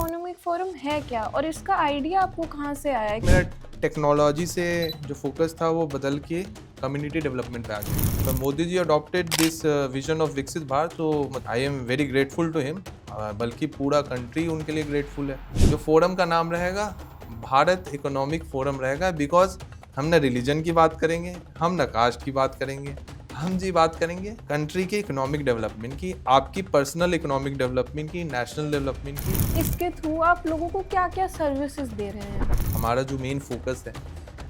Economic Forum है क्या और इसका आइडिया आपको कहाँ से आया? मेरा टेक्नोलॉजी से जो फोकस था वो बदल के कम्युनिटी डेवलपमेंट पे आ गया। तो Modi ji adopted this vision of विकसित भारत, तो I am very grateful to him. बल्कि पूरा कंट्री उनके लिए ग्रेटफुल है। जो फोरम का नाम रहेगा भारत इकोनॉमिक फोरम रहेगा, बिकॉज हम ना रिलीजन की बात करेंगे, हम ना कास्ट की बात करेंगे, हम जी बात करेंगे कंट्री के इकोनॉमिक डेवलपमेंट की, आपकी पर्सनल इकोनॉमिक डेवलपमेंट की, नेशनल डेवलपमेंट की। इसके थ्रू आप लोगों को क्या क्या सर्विसेज दे रहे हैं? हमारा जो मेन फोकस है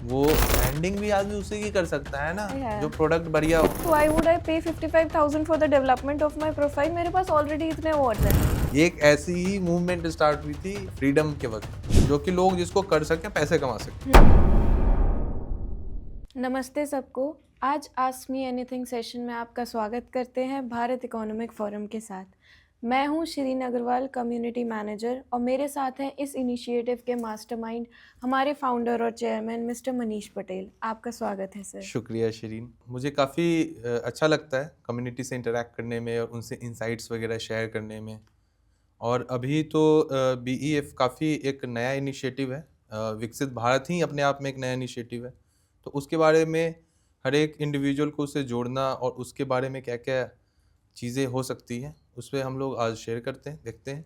वो ब्रांडिंग भी आदमी उसी की कर सकता है ना, Yeah. जो प्रोडक्ट बढ़िया हो। तो I would I pay 55,000 for the development of my profile. मेरे पास ऑलरेडी इतने अवार्ड्स हैं। एक ऐसी ही मूवमेंट स्टार्ट हुई थी फ्रीडम के वक्त, जो कि लोग जिसको कर सके पैसे कमा सके। नमस्ते सबको। आज आस्क मी एनीथिंग सेशन में आपका स्वागत करते हैं भारत इकोनॉमिक फोरम के साथ। मैं हूं शिरीन अग्रवाल, कम्युनिटी मैनेजर, और मेरे साथ हैं इस इनिशिएटिव के मास्टरमाइंड हमारे फाउंडर और चेयरमैन मिस्टर मनीष पटेल। आपका स्वागत है सर। शुक्रिया शिरीन। मुझे काफ़ी अच्छा लगता है कम्युनिटी से इंटरेक्ट करने में और उनसे इंसाइट्स वगैरह शेयर करने में। और अभी तो BEF काफ़ी एक नया इनिशिएटिव है। विकसित भारत ही अपने आप में एक नया इनिशिएटिव है, तो उसके बारे में हर एक इंडिविजुअल को उससे जोड़ना और उसके बारे में क्या क्या चीज़ें हो सकती हैं उस पर हम लोग आज शेयर करते हैं, देखते हैं।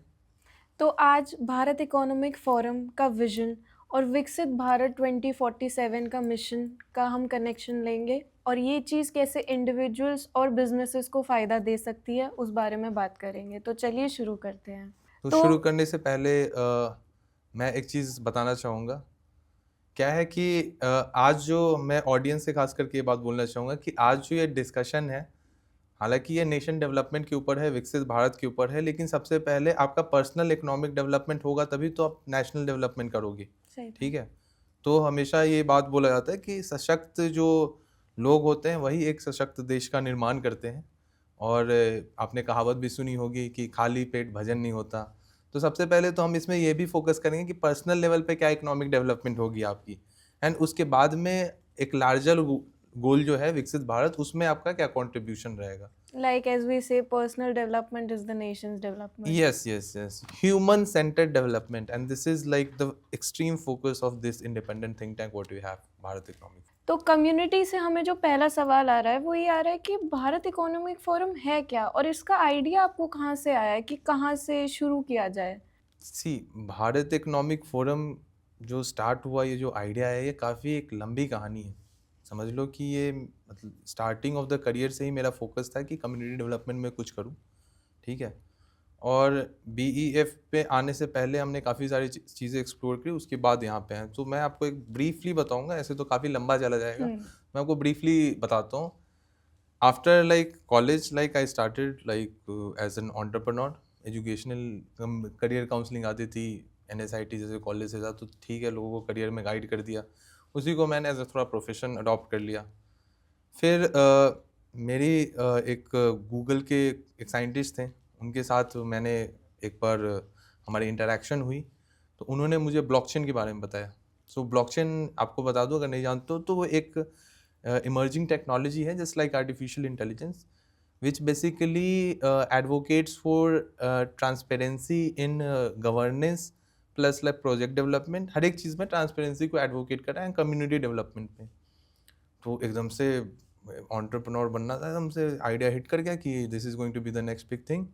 तो आज भारत इकोनॉमिक फोरम का विजन और विकसित भारत 2047 का मिशन का हम कनेक्शन लेंगे और ये चीज़ कैसे इंडिविजुअल्स और बिजनेसेस को फ़ायदा दे सकती है उस बारे में बात करेंगे। तो चलिए शुरू करते हैं। तो शुरू करने से पहले मैं एक चीज़ बताना चाहूँगा। क्या है कि आज जो मैं ऑडियंस से खास करके ये बात बोलना चाहूँगा कि आज जो ये डिस्कशन है, हालांकि ये नेशन डेवलपमेंट के ऊपर है, विकसित भारत के ऊपर है, लेकिन सबसे पहले आपका पर्सनल इकोनॉमिक डेवलपमेंट होगा तभी तो आप नेशनल डेवलपमेंट करोगे। ठीक है। तो हमेशा ये बात बोला जाता है कि सशक्त जो लोग होते हैं वही एक सशक्त देश का निर्माण करते हैं। और आपने कहावत भी सुनी होगी कि खाली पेट भजन नहीं होता। तो सबसे पहले तो हम इसमें ये भी फोकस करेंगे कि पर्सनल लेवल पे क्या इकोनॉमिक डेवलपमेंट होगी आपकी, एंड उसके बाद में एक लार्जर गोल जो है विकसित भारत, उसमें आपका क्या कंट्रीब्यूशन रहेगा। Like as we say, personal development is the nation's development. Yes. Human centered development, and this is like the extreme focus of this independent think tank what we have, Bharat Economic। तो community से हमें जो पहला सवाल आ रहा है वो ये आ रहा है कि भारत इकोनॉमिक फोरम है क्या और इसका आइडिया आपको कहाँ से आया है कि कहाँ से शुरू किया जाए? सी भारत इकोनॉमिक फोरम जो स्टार्ट हुआ, ये जो आइडिया है, ये काफ़ी एक लंबी कहानी है। समझ लो कि ये मतलब स्टार्टिंग ऑफ द करियर से ही मेरा फोकस था कि कम्युनिटी डेवलपमेंट में कुछ करूँ। ठीक है। और BEF पे आने से पहले हमने काफ़ी सारी चीज़ें एक्सप्लोर की, उसके बाद यहाँ पे हैं। तो मैं आपको एक ब्रीफली बताऊँगा, ऐसे तो काफ़ी लंबा चला जाएगा। मैं आपको ब्रीफली बताता हूँ। After like college, like I started like as an entrepreneur. Educational career counselling आती थी NSIT जैसे कॉलेज से था, तो ठीक है, लोगों को करियर में गाइड कर दिया। उसी को मैंने एज ए थोड़ा प्रोफेशन अडॉप्ट कर लिया। फिर मेरी एक गूगल के एक साइंटिस्ट थे, उनके साथ मैंने एक बार हमारी इंटरेक्शन हुई, तो उन्होंने मुझे ब्लॉकचेन के बारे में बताया। सो ब्लॉकचेन आपको बता दूं अगर नहीं जानते हो, तो वो एक इमर्जिंग टेक्नोलॉजी है just like artificial intelligence, which basically advocates for transparency in governance plus like project development. हर एक चीज़ में ट्रांसपेरेंसी को एडवोकेट कर रहा है, कम्युनिटी डेवलपमेंट में। तो एकदम से एंटरप्रेन्योर बनना था, एकदम से आइडिया हिट कर गया कि this is going to be the next big thing.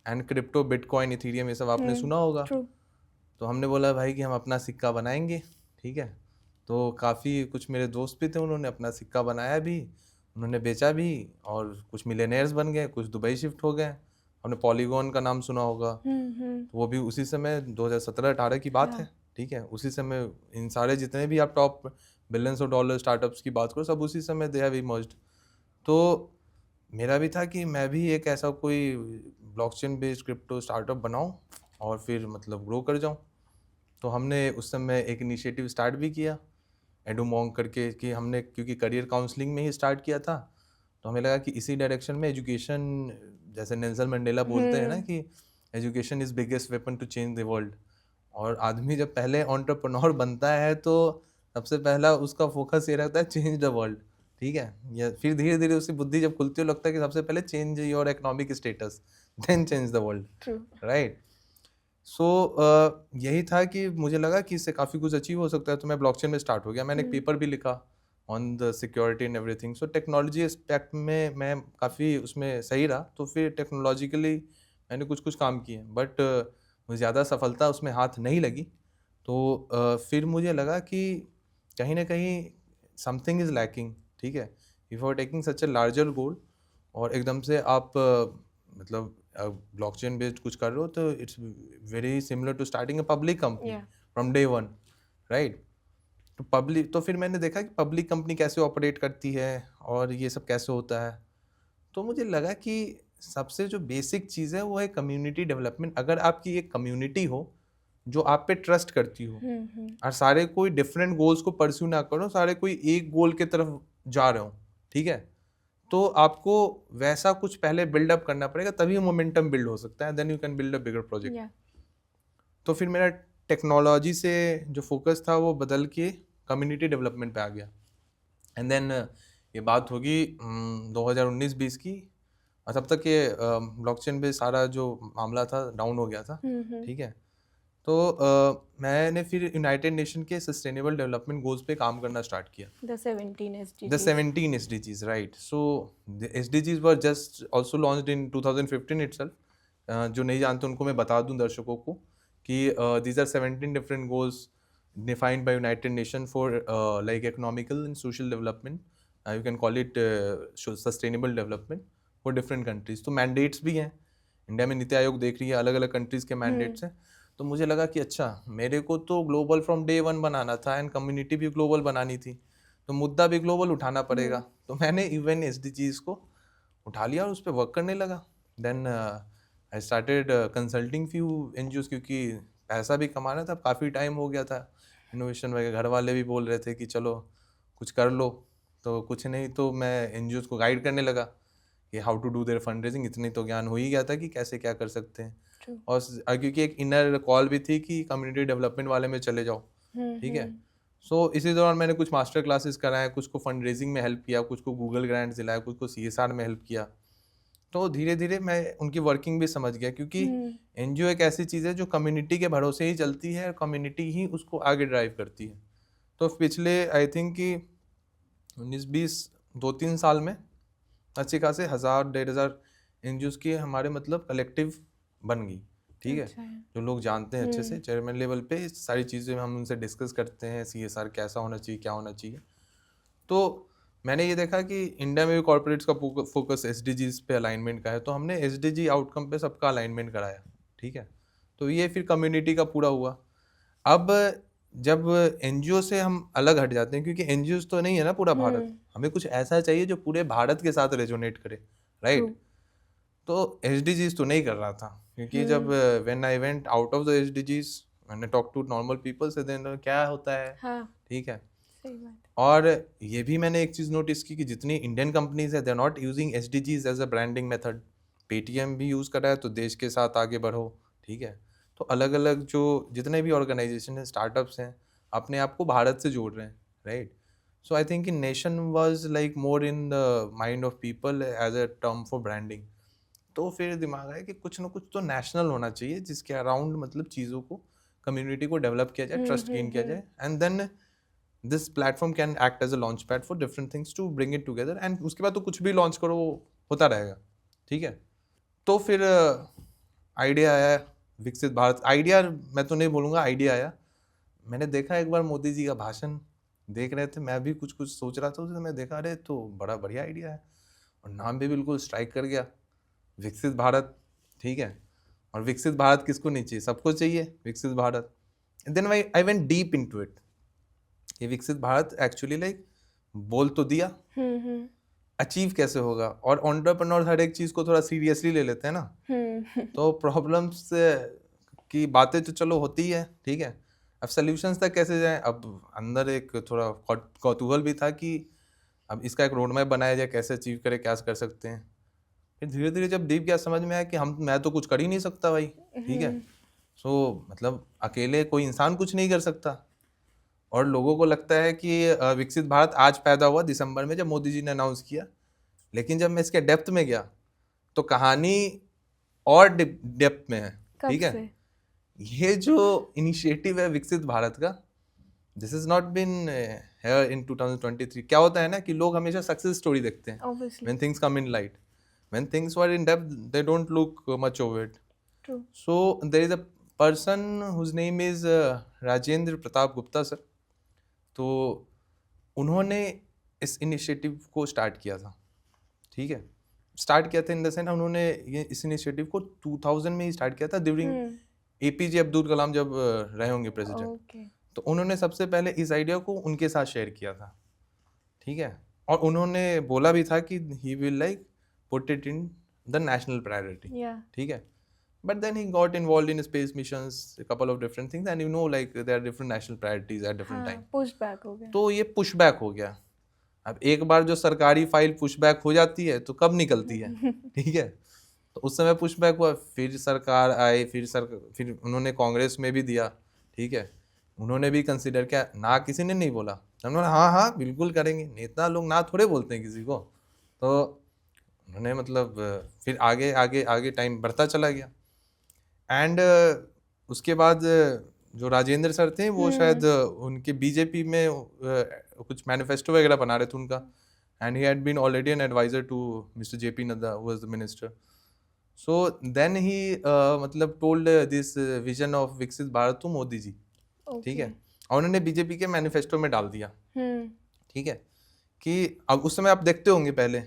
And crypto, bitcoin, ethereum, ये सब आपने सुना होगा। तो हमने बोला भाई कि हम अपना सिक्का बनाएंगे। ठीक है। तो काफ़ी कुछ मेरे दोस्त भी थे, उन्होंने अपना सिक्का बनाया भी, उन्होंने बेचा भी, और कुछ मिलियनेयर्स बन गए, कुछ दुबई शिफ्ट हो गए। हमने पॉलीगॉन का नाम सुना होगा। तो वो भी उसी समय 2017-18 की बात है। ठीक है। उसी समय इन सारे जितने भी आप top billions of dollar startups की बात करो, सब उसी समय दे हैव इमर्ज्ड। तो मेरा भी था कि मैं भी एक ऐसा कोई ब्लॉकचेन बेस्ड क्रिप्टो स्टार्टअप बनाऊं और फिर मतलब ग्रो कर जाऊं। तो हमने उस समय एक इनिशिएटिव स्टार्ट भी किया, एडुमोंग करके, कि हमने क्योंकि करियर काउंसलिंग में ही स्टार्ट किया था, तो हमें लगा कि इसी डायरेक्शन में एजुकेशन, जैसे नेल्सन मंडेला बोलते हैं ना कि education is biggest weapon to change the world. और आदमी जब पहले एंटरप्रेन्योर बनता है तो सबसे पहला उसका फोकस ये रहता है चेंज द वर्ल्ड। ठीक है। या फिर धीरे धीरे उसकी बुद्धि जब खुलती है, लगता है कि सबसे पहले change your economic status, then change the world. Right. So यही था कि मुझे लगा कि इससे काफ़ी कुछ अचीव हो सकता है, तो मैं ब्लॉकचेन में स्टार्ट हो गया। मैंने एक पेपर भी लिखा on the security and everything. So technology aspect में मैं काफ़ी उसमें सही रहा, तो फिर टेक्नोलॉजिकली मैंने कुछ कुछ काम किए, बट मुझे ज़्यादा सफलता उसमें हाथ नहीं लगी। तो फिर मुझे लगा कि कहीं ना कहीं समथिंग इज़ लैकिंग, ठीक है। If you are taking such a larger goal और एकदम से आप मतलब ब्लॉकचेन बेस्ड कुछ कर रहे हो, तो it's very similar to starting a public company Yeah. From day one, right. तो फिर मैंने देखा कि पब्लिक कंपनी कैसे ऑपरेट करती है और ये सब कैसे होता है। तो मुझे लगा कि सबसे जो बेसिक चीज़ है वो है कम्युनिटी डेवलपमेंट। अगर आपकी एक कम्युनिटी हो जो आप पे ट्रस्ट करती हो और सारे कोई डिफरेंट गोल्स को परस्यू ना करो, सारे कोई एक गोल की तरफ जा रहे हो, ठीक है, तो आपको वैसा कुछ पहले बिल्डअप करना पड़ेगा, तभी मोमेंटम बिल्ड हो सकता है, then you can build a bigger project. Yeah. तो फिर मेरा टेक्नोलॉजी से जो फोकस था वो बदल के कम्युनिटी डेवलपमेंट पे आ गया। एंड देन ये बात होगी 2019-20 की, और तब तक ये ब्लॉकचेन पे सारा जो मामला था डाउन हो गया था, ठीक है। तो मैंने फिर यूनाइटेड नेशन के सस्टेनेबल डेवलपमेंट गोल्स पे काम करना स्टार्ट किया। The 17 The SDGs. 17 SDGs, right. So the SDGs were just also launched in 2015 itself. जो नहीं जानते उनको मैं बता दूं दर्शकों को कि these are 17 different goals defined by United Nations for like economical and social development. You can call it sustainable development for different countries. तो mandates भी हैं, इंडिया में नीति आयोग देख रही है, अलग अलग कंट्रीज के मैंडेट्स हैं। तो मुझे लगा कि अच्छा, मेरे को तो ग्लोबल फ्रॉम डे वन बनाना था एंड कम्युनिटी भी ग्लोबल बनानी थी, तो मुद्दा भी ग्लोबल उठाना पड़ेगा। तो मैंने इवन एसडीजीज को उठा लिया और उस पर वर्क करने लगा। Then I started consulting few NGOs, क्योंकि पैसा भी कमाना था, काफ़ी टाइम हो गया था इनोवेशन वगैरह। घर वाले भी बोल रहे थे कि चलो कुछ कर लो, तो कुछ नहीं तो मैं एनजीओज को गाइड करने लगा कि how to do their fund raising. इतनी तो ज्ञान हो ही गया था कि कैसे क्या कर सकते हैं। True. और क्योंकि एक इनर कॉल भी थी कि कम्युनिटी डेवलपमेंट वाले में चले जाओ, ठीक है। सो इसी दौरान मैंने कुछ मास्टर क्लासेस कराए, कुछ को फंड रेजिंग में हेल्प किया, कुछ को गूगल ग्रांट्स दिलाया, कुछ को CSR में हेल्प किया। तो धीरे धीरे मैं उनकी वर्किंग भी समझ गया, क्योंकि एनजीओ एक ऐसी चीज़ है जो कम्युनिटी के भरोसे ही चलती है और कम्युनिटी ही उसको आगे ड्राइव करती है। तो पिछले आई थिंक कि 19-20 2-3 साल में अच्छे खासे 1000-1500 एनजीओज की हमारे मतलब कलेक्टिव बन गई, ठीक है। अच्छा है। जो लोग जानते हैं अच्छे से, चेयरमैन लेवल पे सारी चीज़ें हम उनसे डिस्कस करते हैं, CSR कैसा होना चाहिए, क्या होना चाहिए। तो मैंने ये देखा कि इंडिया में भी कॉर्पोरेट्स का फोकस SDGs पे अलाइनमेंट का है, तो हमने SDG आउटकम पे सबका अलाइनमेंट कराया, ठीक है। तो ये फिर कम्युनिटी का पूरा हुआ। अब जब एनजीओ से हम अलग हट जाते हैं, क्योंकि एनजीओ तो नहीं है ना पूरा भारत, हमें कुछ ऐसा चाहिए जो पूरे भारत के साथ रेजोनेट करे, राइट। तो SDGs तो नहीं कर रहा था, क्योंकि जब when I went out of the SDGs, मैंने टॉक टू नॉर्मल पीपल से, देन क्या होता है, ठीक है। सही बात। और ये भी मैंने एक चीज़ नोटिस की कि जितनी इंडियन कंपनीज है, they are not using SDGs as a branding method. Paytm भी यूज़ कर रहा है, तो देश के साथ आगे बढ़ो, ठीक है। तो अलग अलग जो जितने भी ऑर्गेनाइजेशन हैं, स्टार्टअप्स हैं, अपने आप को भारत से जोड़ रहे हैं, right. So I think nation was like more in the mind of people as a term for branding. तो फिर दिमाग आया कि कुछ ना कुछ तो नेशनल होना चाहिए, जिसके अराउंड मतलब चीज़ों को, कम्युनिटी को डेवलप किया जाए, ट्रस्ट गेन किया जाए, and then this platform can act as a launch pad for different things to bring it together. And उसके बाद तो कुछ भी लॉन्च करो वो होता रहेगा, ठीक है। तो फिर आइडिया आया विकसित भारत। आइडिया मैं तो नहीं बोलूँगा, आइडिया आया। मैंने देखा एक बार मोदी जी का भाषण देख रहे थे, मैं भी कुछ कुछ सोच रहा था, तो मैं देखा अरे तो बड़ा बढ़िया आइडिया है, और नाम भी बिल्कुल स्ट्राइक कर गया, विकसित भारत, ठीक है। और विकसित भारत किसको नहीं चाहिए, सबको चाहिए विकसित Bharat. Then I went deep into it. ये विकसित भारत एक्चुअली लाइक बोल तो दिया, अचीव कैसे होगा। और एंटरप्रेन्योर हर एक चीज को थोड़ा सीरियसली ले लेते हैं ना, तो प्रॉब्लम्स की बातें तो चलो होती है, ठीक है। अब सॉल्यूशंस तक कैसे जाएं, अब अंदर एक थोड़ा कौतूहल भी था कि अब इसका एक रोड मैप बनाया जाए, कैसे अचीव करें, क्या कर सकते हैं। फिर धीरे धीरे जब डीप गया, समझ में आया कि मैं तो कुछ कर ही नहीं सकता भाई, ठीक है। सो मतलब अकेले कोई इंसान कुछ नहीं कर सकता। और लोगों को लगता है कि विकसित भारत आज पैदा हुआ दिसंबर में, जब मोदी जी ने अनाउंस किया। लेकिन जब मैं इसके डेप्थ में गया, तो कहानी और डेप्थ में है, ठीक है। ये जो इनिशिएटिव है विकसित भारत का, this is not been here in 2023। क्या होता है ना कि लोग हमेशा सक्सेस स्टोरी देखते हैं Obviously. when things come in light, when things were in depth they don't look much of it. True. So there is a person whose name is Rajendra Pratap Gupta sir. तो उन्होंने इस इनिशिएटिव को स्टार्ट किया था, ठीक है। स्टार्ट किया था इन द सेंस, उन्होंने ये इस इनिशिएटिव को 2000 में ही स्टार्ट किया था ड्यूरिंग एपीजे अब्दुल कलाम जब रहे होंगे प्रेसिडेंट। Okay. तो उन्होंने सबसे पहले इस आइडिया को उनके साथ शेयर किया था, ठीक है। और उन्होंने बोला भी था कि he will like put it in the national priority, Yeah. ठीक है। But then he got involved in space missions, a couple of different things, and you know like there are different national priorities at different हाँ, time. push back हो गया. तो ये push back हो गया। अब एक बार जो सरकारी फाइल पुश बैक हो जाती है तो कब निकलती है, ठीक है। तो उस समय पुश बैक हुआ, फिर सरकार आई, फिर उन्होंने कांग्रेस में भी दिया, ठीक है। उन्होंने भी कंसिडर किया, ना किसी ने नहीं बोला, उन्होंने हाँ हाँ बिल्कुल करेंगे। नेता लोग ना थोड़े बोलते हैं किसी को। तो उन्होंने मतलब फिर आगे आगे आगे टाइम बढ़ता चला गया। एंड उसके बाद जो राजेंद्र सर थे वो शायद उनके बीजेपी में कुछ मैनिफेस्टो वगैरह बना रहे थे उनका। And he had been already an advisor to mister JP Nadda who was the minister. So then he मतलब टोल्ड दिस विजन ऑफ विकसित भारत टू मोदी जी, ठीक है। और उन्होंने बीजेपी के मैनिफेस्टो में डाल दिया, ठीक है। कि अब उस समय आप देखते होंगे पहले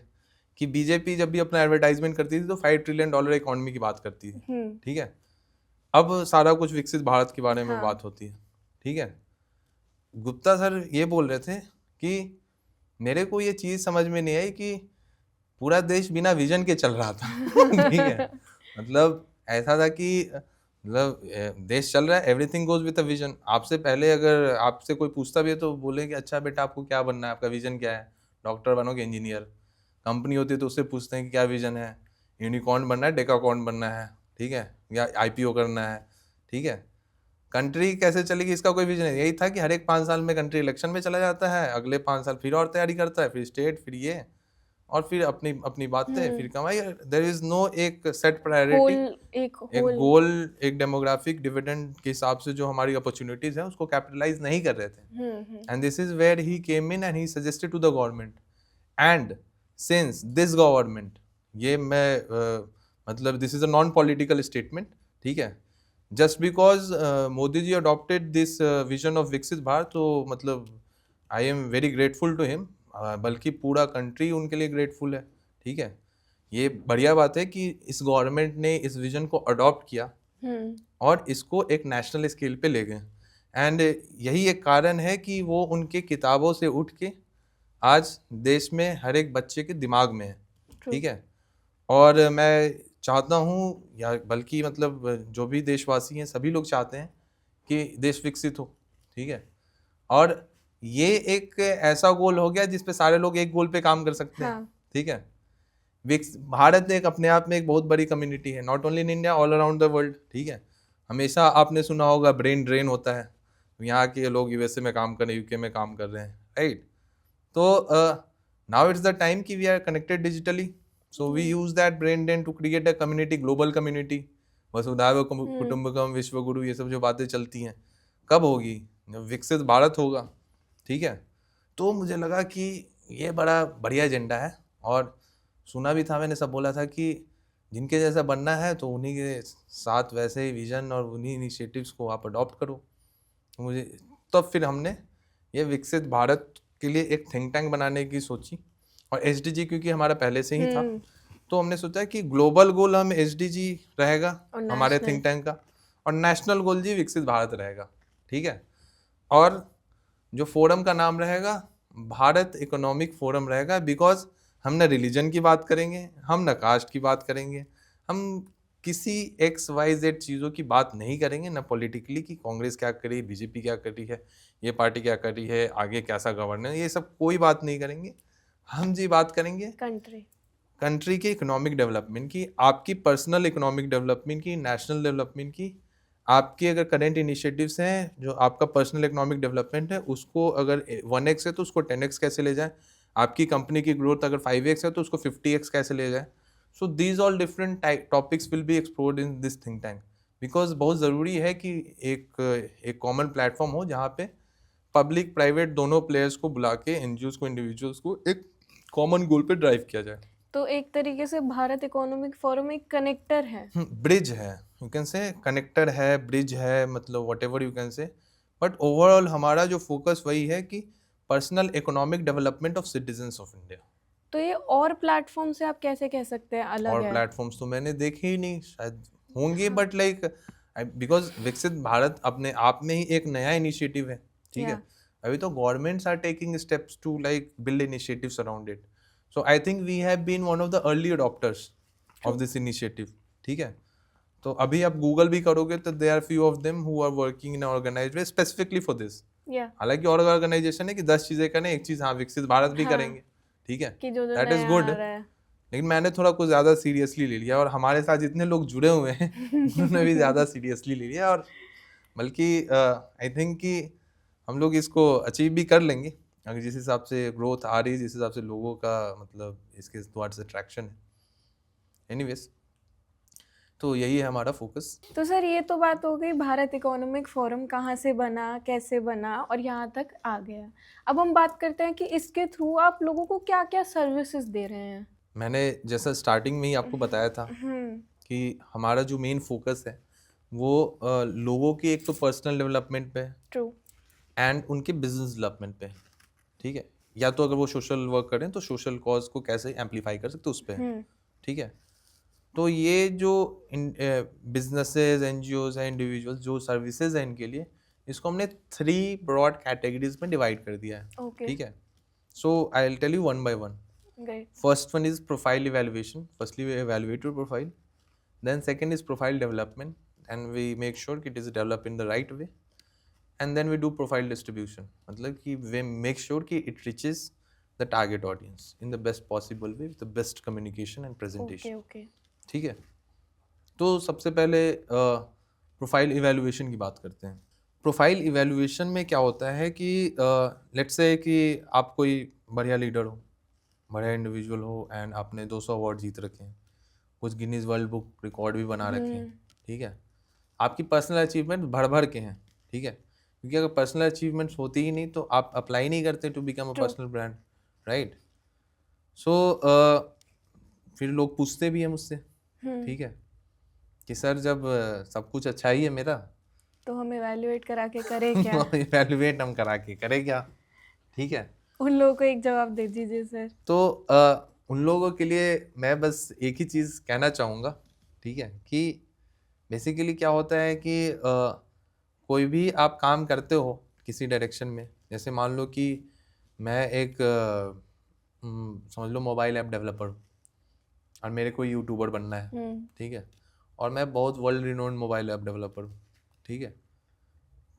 कि बीजेपी जब भी अपना एडवर्टाइजमेंट करती थी तो $5 ट्रिलियन इकोनॉमी की बात करती थी, ठीक है। अब सारा कुछ विकसित भारत के बारे में बात होती है, ठीक है। गुप्ता सर ये बोल रहे थे कि मेरे को ये चीज़ समझ में नहीं आई कि पूरा देश बिना विजन के चल रहा था ठीक है। मतलब ऐसा था कि मतलब देश चल रहा है, everything goes with a vision. आपसे पहले अगर आपसे कोई पूछता भी है तो बोलेंगे अच्छा बेटा आपको क्या बनना है, आपका विजन क्या है, डॉक्टर बनोगे, इंजीनियर। कंपनी होती है तो उससे पूछते हैं कि क्या विजन है, यूनिकॉर्न बनना है, डेकाकॉर्न बनना है, ठीक है, या आईपीओ करना है, ठीक है। कंट्री कैसे चलेगी इसका कोई विजन नहीं। यही था कि हर एक 5 साल में कंट्री इलेक्शन में चला जाता है, अगले 5 साल फिर और तैयारी करता है, फिर स्टेट, फिर ये, और फिर अपनी अपनी बातें, फिर कमाई। देयर इज नो एक सेट प्रायोरिटी, एक गोल, एक डेमोग्राफिक डिविडेंड के हिसाब से जो हमारी अपॉर्चुनिटीज हैं उसको कैपिटलाइज नहीं कर रहे थे। And this is where he came in and he suggested to the government. And since this government, ये मैं मतलब this is a non political statement, ठीक है। Just because Modi ji adopted this vision of विकसित भारत, तो मतलब I am very grateful to him, बल्कि पूरा कंट्री उनके लिए ग्रेटफुल है, ठीक है। ये बढ़िया बात है कि इस गवर्नमेंट ने इस विजन को अडॉप्ट किया और इसको एक नेशनल स्केल पे ले गए। एंड यही एक कारण है कि वो उनके किताबों से उठ के आज देश में हर एक बच्चे के दिमाग में है, ठीक है। और मैं चाहता हूँ, या बल्कि मतलब जो भी देशवासी हैं सभी लोग चाहते हैं कि देश विकसित हो, ठीक है। और ये एक ऐसा गोल हो गया जिस पे सारे लोग एक गोल पे काम कर सकते हैं, ठीक है। भारत एक अपने आप में एक बहुत बड़ी कम्युनिटी है, not only in India, all around the world, ठीक है। हमेशा आपने सुना होगा ब्रेन ड्रेन होता है, यहाँ के लोग यूएसए में काम कर रहे हैं, यूके में काम कर रहे हैं, राइट। तो नाउ इट्स द टाइम कि we are connected digitally, so we use that brain drain to create a community, global community. वसुधैव कुटुंबकम, विश्व गुरु, ये सब जो बातें चलती हैं कब होगी, जब विकसित भारत होगा, ठीक है। तो मुझे लगा कि ये बड़ा बढ़िया एजेंडा है। और सुना भी था मैंने, सब बोला था कि जिनके जैसा बनना है तो उन्हीं के साथ वैसे ही विजन और उन्हीं इनिशिएटिव्स को आप अडॉप्ट करो। तो मुझे तब फिर हमने ये विकसित भारत के लिए एक थिंक टैंक बनाने की सोची। और एसडीजी क्योंकि हमारा पहले से ही था, तो हमने सोचा कि ग्लोबल गोल हम एसडीजी रहेगा हमारे थिंक टैंक का, और नेशनल गोल जी विकसित भारत रहेगा, ठीक है। और जो फोरम का नाम रहेगा भारत इकोनॉमिक फोरम रहेगा, बिकॉज हम न रिलीजन की बात करेंगे, हम न कास्ट की बात करेंगे, हम किसी XYZ चीज़ों की बात नहीं करेंगे, ना पॉलिटिकली कि कांग्रेस क्या कर रही है, बीजेपी क्या कर रही है, ये पार्टी क्या कर रही है, आगे कैसा गवर्नेंस, ये सब कोई बात नहीं करेंगे। हम जी बात करेंगे कंट्री के इकोनॉमिक डेवलपमेंट की, आपकी पर्सनल इकोनॉमिक डेवलपमेंट की, नेशनल डेवलपमेंट की। आपके अगर करंट इनिशिएटिव्स हैं, जो आपका पर्सनल इकोनॉमिक डेवलपमेंट है, उसको अगर 1x है तो उसको 10x कैसे ले जाए, आपकी कंपनी की ग्रोथ अगर 5x है तो उसको 50x कैसे ले जाए। So these all different topics will be explored in this think tank, because बहुत ज़रूरी है कि एक कॉमन प्लेटफॉर्म हो जहाँ पे पब्लिक प्राइवेट दोनों प्लेयर्स को बुला के एनजीओज को इंडिविजुअल्स को एक कॉमन गोल पे ड्राइव किया जाए। तो एक तरीके से भारत इकोनॉमिक फोरम एक कनेक्टर है। ब्रिज है, यू कैन से कनेक्टर है, ब्रिज है, मतलब वॉट एवर यू कैन से, बट ओवरऑल हमारा जो फोकस वही है कि personal economic development of citizens of India. तो ये और प्लेटफॉर्म से आप कैसे कह सकते हैं अलग और है? प्लेटफॉर्म्स तो मैंने देखे ही नहीं, शायद होंगे, हाँ। बट लाइक बिकॉज विकसित भारत अपने आप में ही एक नया इनिशिएटिव है, ठीक है। Yeah. अभी तो governments are taking steps to like build initiatives around it, so I think we have been one of the early adopters of this initiative, ठीक है। तो अभी आप गूगल भी करोगे तो they are few of them who are working in organised way specifically for this. Yeah. हालांकि और ऑर्गेनाइजेशन है कि 10 चीजें करें, एक चीज हाँ विकसित भारत भी हाँ। करेंगे, ठीक है, कि जो दैट इज नया गुड। आ रहा है। लेकिन मैंने थोड़ा कुछ ज़्यादा सीरियसली ले लिया और हमारे साथ जितने लोग जुड़े हुए हैं उन्होंने भी ज़्यादा सीरियसली ले लिया, और बल्कि आई थिंक कि हम लोग इसको अचीव भी कर लेंगे अगर जिस हिसाब से ग्रोथ आ रही है, जिस हिसाब से लोगों का मतलब इसके द्वारा अट्रैक्शन है। एनीवेज, तो यही है हमारा फोकस। तो सर ये तो बात हो गई भारत इकोनॉमिक फोरम कहाँ से बना, कैसे बना और यहाँ तक आ गया। अब हम बात करते हैं कि इसके थ्रू आप लोगों को क्या क्या सर्विसेज दे रहे हैं। मैंने जैसा स्टार्टिंग में ही आपको बताया था हम्म। कि हमारा जो मेन फोकस है वो लोगों की एक तो पर्सनल डेवलपमेंट पे है ट्रू। एंड उनके बिजनेस डेवलपमेंट पे, ठीक है। या तो अगर वो सोशल वर्क करें तो सोशल कॉज को कैसे एम्पलीफाई कर सकते उस पर है, ठीक है। तो ये जो बिजनेसेस, एनजीओज हैं, इंडिविजुअल्स जो सर्विसेज हैं इनके लिए, इसको हमने 3 ब्रॉड कैटेगरीज में डिवाइड कर दिया है, Okay. ठीक है। So I will tell you one by one. Great. First one is profile evaluation. Firstly, we evaluate your profile. Then second is profile development, and we make sure it is developed in the right way. And then we do profile distribution. मतलब कि we make sure कि it reaches the target audience in the best possible way with the best communication and presentation. Okay. ठीक है। तो सबसे पहले profile evaluation की बात करते हैं। प्रोफाइल इवैल्यूएशन में क्या होता है कि लेट्स से कि आप कोई बढ़िया लीडर हो, बढ़िया इंडिविजुअल हो, एंड आपने 200 अवार्ड जीत रखे हैं, कुछ गिनीज वर्ल्ड बुक रिकॉर्ड भी बना रखे हैं, ठीक है। आपकी पर्सनल अचीवमेंट भर भर के हैं, ठीक है, क्योंकि अगर पर्सनल अचीवमेंट्स होती ही नहीं तो आप अप्लाई नहीं करते to become a personal brand, right. So फिर लोग पूछते भी हैं मुझसे, ठीक है, कि सर जब सब कुछ अच्छा ही है मेरा तो हम इवैल्यूएट करा के करें क्या? इवैल्यूएट हम करा के करें क्या, ठीक है। उन लोगों को एक जवाब दे दीजिए सर। तो उन लोगों के लिए मैं बस एक ही चीज़ कहना चाहूँगा, ठीक है, कि बेसिकली क्या होता है कि कोई भी आप काम करते हो किसी डायरेक्शन में, जैसे मान लो कि मैं एक समझ लो मोबाइल ऐप डेवलपर हूँ और मेरे को यूट्यूबर बनना है, ठीक है, और मैं बहुत world renowned mobile app developer हूँ, ठीक है।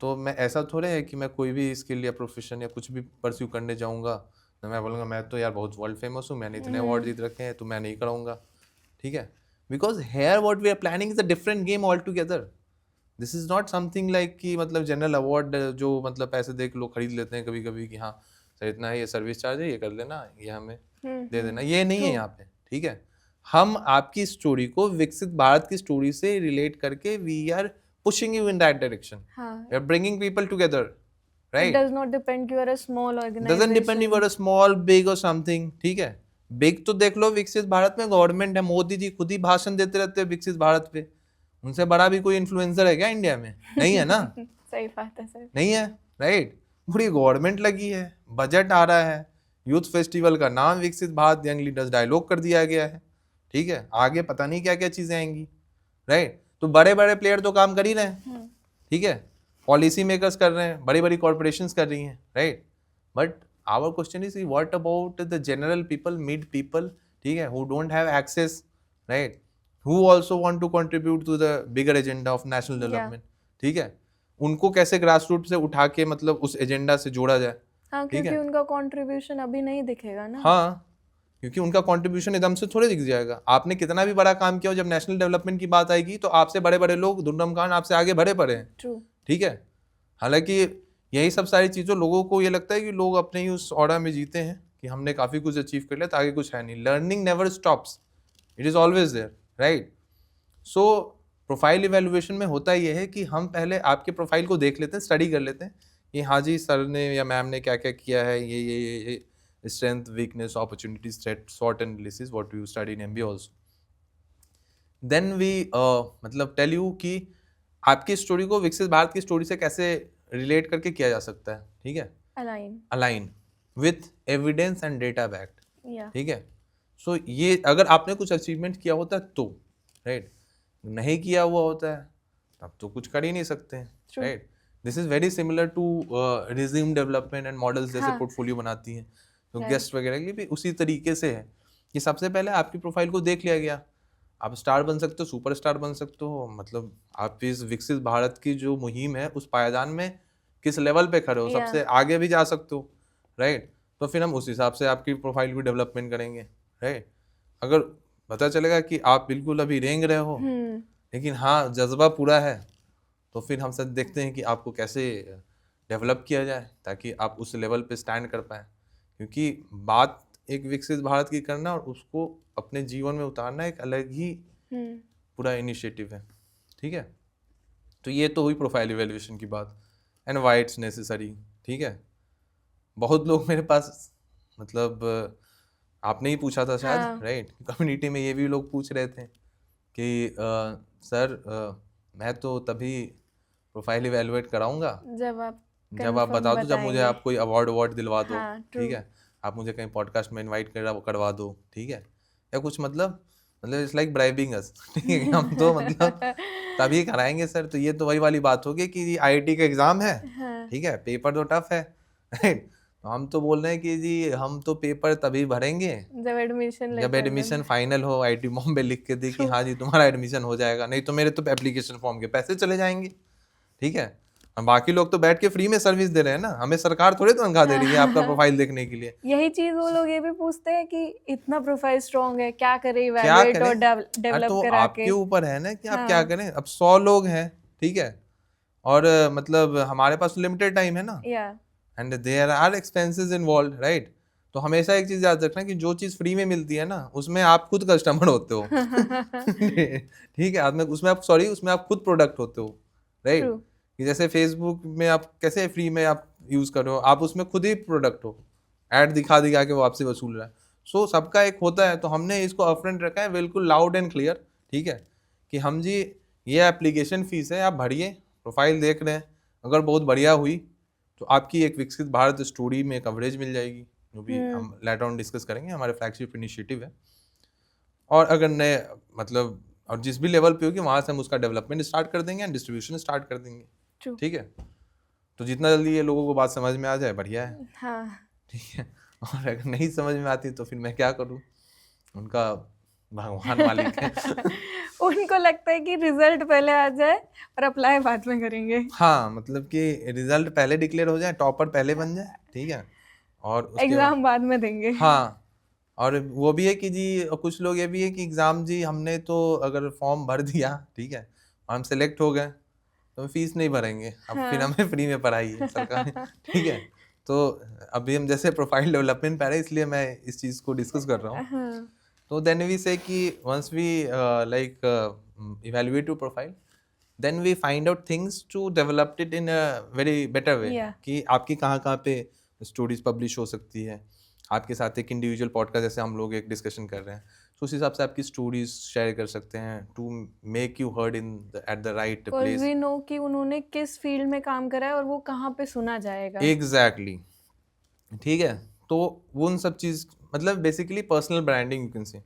तो मैं ऐसा थोड़े है कि मैं कोई भी स्किल या प्रोफेशन या कुछ भी परस्यू करने जाऊँगा तो मैं बोलूँगा मैं तो यार बहुत वर्ल्ड फेमस हूँ, मैंने इतने अवार्ड जीत रखे हैं तो मैं नहीं कराऊँगा, ठीक है। Because here what we are planning is a different game all together. This is not something like कि मतलब जनरल अवार्ड जो मतलब पैसे दे के लोग खरीद लेते हैं कभी कभी कि हाँ सर इतना है, ये सर्विस चार्ज है, ये कर लेना, ये हमें दे देना, ये नहीं है यहाँ पे, ठीक है। हम आपकी स्टोरी को विकसित भारत की स्टोरी से रिलेट करके we are pushing you in that direction. We are bringing people together, right? It does not depend you are a small organization. Doesn't depend you are a small, big or something, ठीक है। Big तो देख लो, विकसित भारत में government है, मोदी जी खुद ही भाषण देते रहते हैं विकसित भारत पे। उनसे बड़ा भी कोई इन्फ्लुएंसर है क्या इंडिया में? नहीं है ना। सही बात है सर। नहीं है, राइट। पूरी गवर्नमेंट लगी है, बजट आ रहा है, यूथ फेस्टिवल का नाम विकसित भारत यंग लीडर्स डायलॉग कर दिया गया है, ठीक है। आगे पता नहीं क्या क्या चीजें आएंगी, राइट। तो बड़े बड़े प्लेयर तो काम कर ही रहे हैं, ठीक है, पॉलिसी मेकर्स कर रहे हैं, बड़ी बड़ी कॉर्पोरेशंस कर रही हैं, right. But our question is what about the general people, mid people, ठीक है, who don't have access, right, who also want to contribute to the bigger agenda of national development, ठीक है। उनको कैसे ग्रास रूट से उठा के मतलब उस एजेंडा से जोड़ा जाए, हाँ, क्योंकि उनका कंट्रीब्यूशन अभी नहीं दिखेगा ना। हाँ, क्योंकि उनका कंट्रीब्यूशन एकदम से थोड़े दिख जाएगा। आपने कितना भी बड़ा काम किया हो, जब नेशनल डेवलपमेंट की बात आएगी तो आपसे बड़े बड़े लोग दुर्गम खान आपसे आगे बढ़े पड़े हैं, ट्रू, ठीक है। हालांकि यही सब सारी चीज़ों लोगों को ये लगता है कि लोग अपने ही उस ऑर्डर में जीते हैं कि हमने काफ़ी कुछ अचीव कर लिया तो आगे कुछ है नहीं। Learning never stops, it is always there, right. So profile evaluation में होता ये है कि हम पहले आपके प्रोफाइल को देख लेते हैं, स्टडी कर लेते हैं कि हाँ जी सर ने या मैम ने क्या क्या किया है, ये स्ट्रेंथ, वीकनेस, अपॉर्चुनिटीज, थ्रेट, स्वॉट analysis, what you study in MBA also. Then we मतलब टेल यू कि आपकी स्टोरी को विकसित भारत की स्टोरी से कैसे रिलेट करके किया जा सकता है, ठीक है, align with evidence and data backed, ठीक है। सो ये अगर आपने कुछ अचीवमेंट किया होता है तो, राइट, नहीं किया हुआ होता है तब तो कुछ कर ही नहीं सकते हैं, right. This is very similar to resume development and models जैसे पोर्टफोलियो बनाती हैं, तो गेस्ट वगैरह के लिए भी उसी तरीके से है कि सबसे पहले आपकी प्रोफाइल को देख लिया गया, आप स्टार बन सकते हो, सुपर स्टार बन सकते हो, मतलब आप इस विकसित भारत की जो मुहिम है उस पायदान में किस लेवल पे खड़े हो, सबसे आगे भी जा सकते हो, राइट। तो फिर हम उस हिसाब से आपकी प्रोफाइल की डेवलपमेंट करेंगे, राइट। अगर पता चलेगा कि आप बिल्कुल अभी रेंग रहे हो लेकिन हाँ जज्बा पूरा है, तो फिर हम सब देखते हैं कि आपको कैसे डेवलप किया जाए ताकि आप उस लेवल पे स्टैंड कर पाए, क्योंकि बात एक विकसित भारत की करना और उसको अपने जीवन में उतारना एक अलग ही पूरा इनिशिएटिव है, ठीक है। तो ये तो हुई प्रोफाइल इवैल्यूएशन की बात, एंड व्हाई इट्स नेसेसरी, ठीक है। बहुत लोग मेरे पास, मतलब आपने ही पूछा था शायद, राइट, कम्युनिटी में ये भी लोग पूछ रहे थे कि सर मैं तो तभी प्रोफाइल इवैल्यूएट कराऊंगा जब आप बता दो, जब मुझे आप कोई अवार्ड दिलवा दो, ठीक है, आप मुझे कहीं पॉडकास्ट में इनवाइट करवा दो, ठीक है, या कुछ मतलब इट्स लाइक ब्राइबिंग अस, ठीक है, हम तो मतलब तभी कराएंगे सर। तो ये तो वही वाली बात होगी कि आईआईटी का एग्जाम है, ठीक है, पेपर तो टफ है, राइट, हम तो बोल रहे हैं कि जी हम तो पेपर तभी भरेंगे जब एडमिशन फाइनल हो, आईआईटी बॉम्बे लिख के दी कि हाँ जी तुम्हारा एडमिशन हो जाएगा, नहीं तो मेरे तो एप्लीकेशन फॉर्म के पैसे चले जाएंगे, ठीक है। हम बाकी लोग तो बैठ के फ्री में सर्विस दे रहे हैं ना, हमें सरकार थोड़ी तनख्वाह दे रही है आपका प्रोफाइल देखने के लिए। यही चीज वो लोग ये भी पूछते हैं कि इतना प्रोफाइल स्ट्रांग है, क्या करें इवैल्यूएट और डेवलप तो करा आपके ऊपर है ना कि आप क्या करें। अब 100 लोग हैं, ठीक है, और मतलब हमारे पास लिमिटेड टाइम है ना, and there are expenses involve, right. तो हमेशा एक चीज याद रखना कि जो चीज फ्री में मिलती है ना उसमें आप खुद कस्टमर होते हो, ठीक है, उसमें आप खुद प्रोडक्ट होते हो, राइट। कि जैसे फेसबुक में आप कैसे फ्री में आप यूज कर रहे हो, आप उसमें खुद ही प्रोडक्ट हो, ऐड दिखा के वो आपसे वसूल रहा है। सो सबका एक होता है, तो हमने इसको अपफ्रंट रखा है बिल्कुल लाउड एंड क्लियर, ठीक है, कि हम जी ये एप्लीकेशन फीस है, आप भरिए, प्रोफाइल देख रहे हैं, अगर बहुत बढ़िया हुई तो आपकी एक विकसित भारत स्टोरी में कवरेज मिल जाएगी, जो भी हम लेटर ऑन डिस्कस करेंगे, हमारे फ्लैगशिप इनिशिएटिव है। और अगर नए मतलब और जिस भी लेवल पे होगी वहाँ से हम उसका डेवलपमेंट स्टार्ट कर देंगे एंड डिस्ट्रीब्यूशन स्टार्ट कर देंगे, ठीक है। तो जितना जल्दी ये लोगों को बात समझ में आ जाए बढ़िया है, ठीक है। और अगर नहीं समझ में आती तो फिर मैं क्या करूँ, उनका भगवान मालिक है। उनको लगता है कि रिजल्ट पहले आ जाए और अप्लाई बाद में करेंगे। हाँ, मतलब कि रिजल्ट पहले डिक्लेयर हो जाए, टॉपर पहले बन जाए, ठीक है, और एग्जाम बाद में देंगे। हाँ, और वो भी है कि जी कुछ लोग ये भी है कि एग्जाम जी हमने तो अगर फॉर्म भर दिया, ठीक है, और हम सेलेक्ट हो गए तो फीस नहीं भरेंगे, अब फिर हमें फ्री में पढ़ाई है सरकार, ठीक है। तो अभी हम जैसे प्रोफाइल डेवलपमेंट पे रहे, इसलिए मैं इस चीज़ को डिस्कस कर रहा हूँ। तो देन वी से कि once we like evaluate your profile, then we find out things to develop it in a very better way, कि आपकी कहाँ पे स्टोरीज पब्लिश हो सकती है, आपके साथ एक इंडिविजुअल पॉडकास्ट जैसे हम लोग एक डिस्कशन कर रहे हैं, तो उस हिसाब से आपकी स्टोरीज शेयर कर सकते हैं to make you heard in at the right place. We know कि उन्होंने किस फील्ड में काम करा है और वो कहाँ पे सुना जाएगा। एग्जैक्टली, ठीक है। तो वो उन सब चीज मतलब basically personal branding you can से,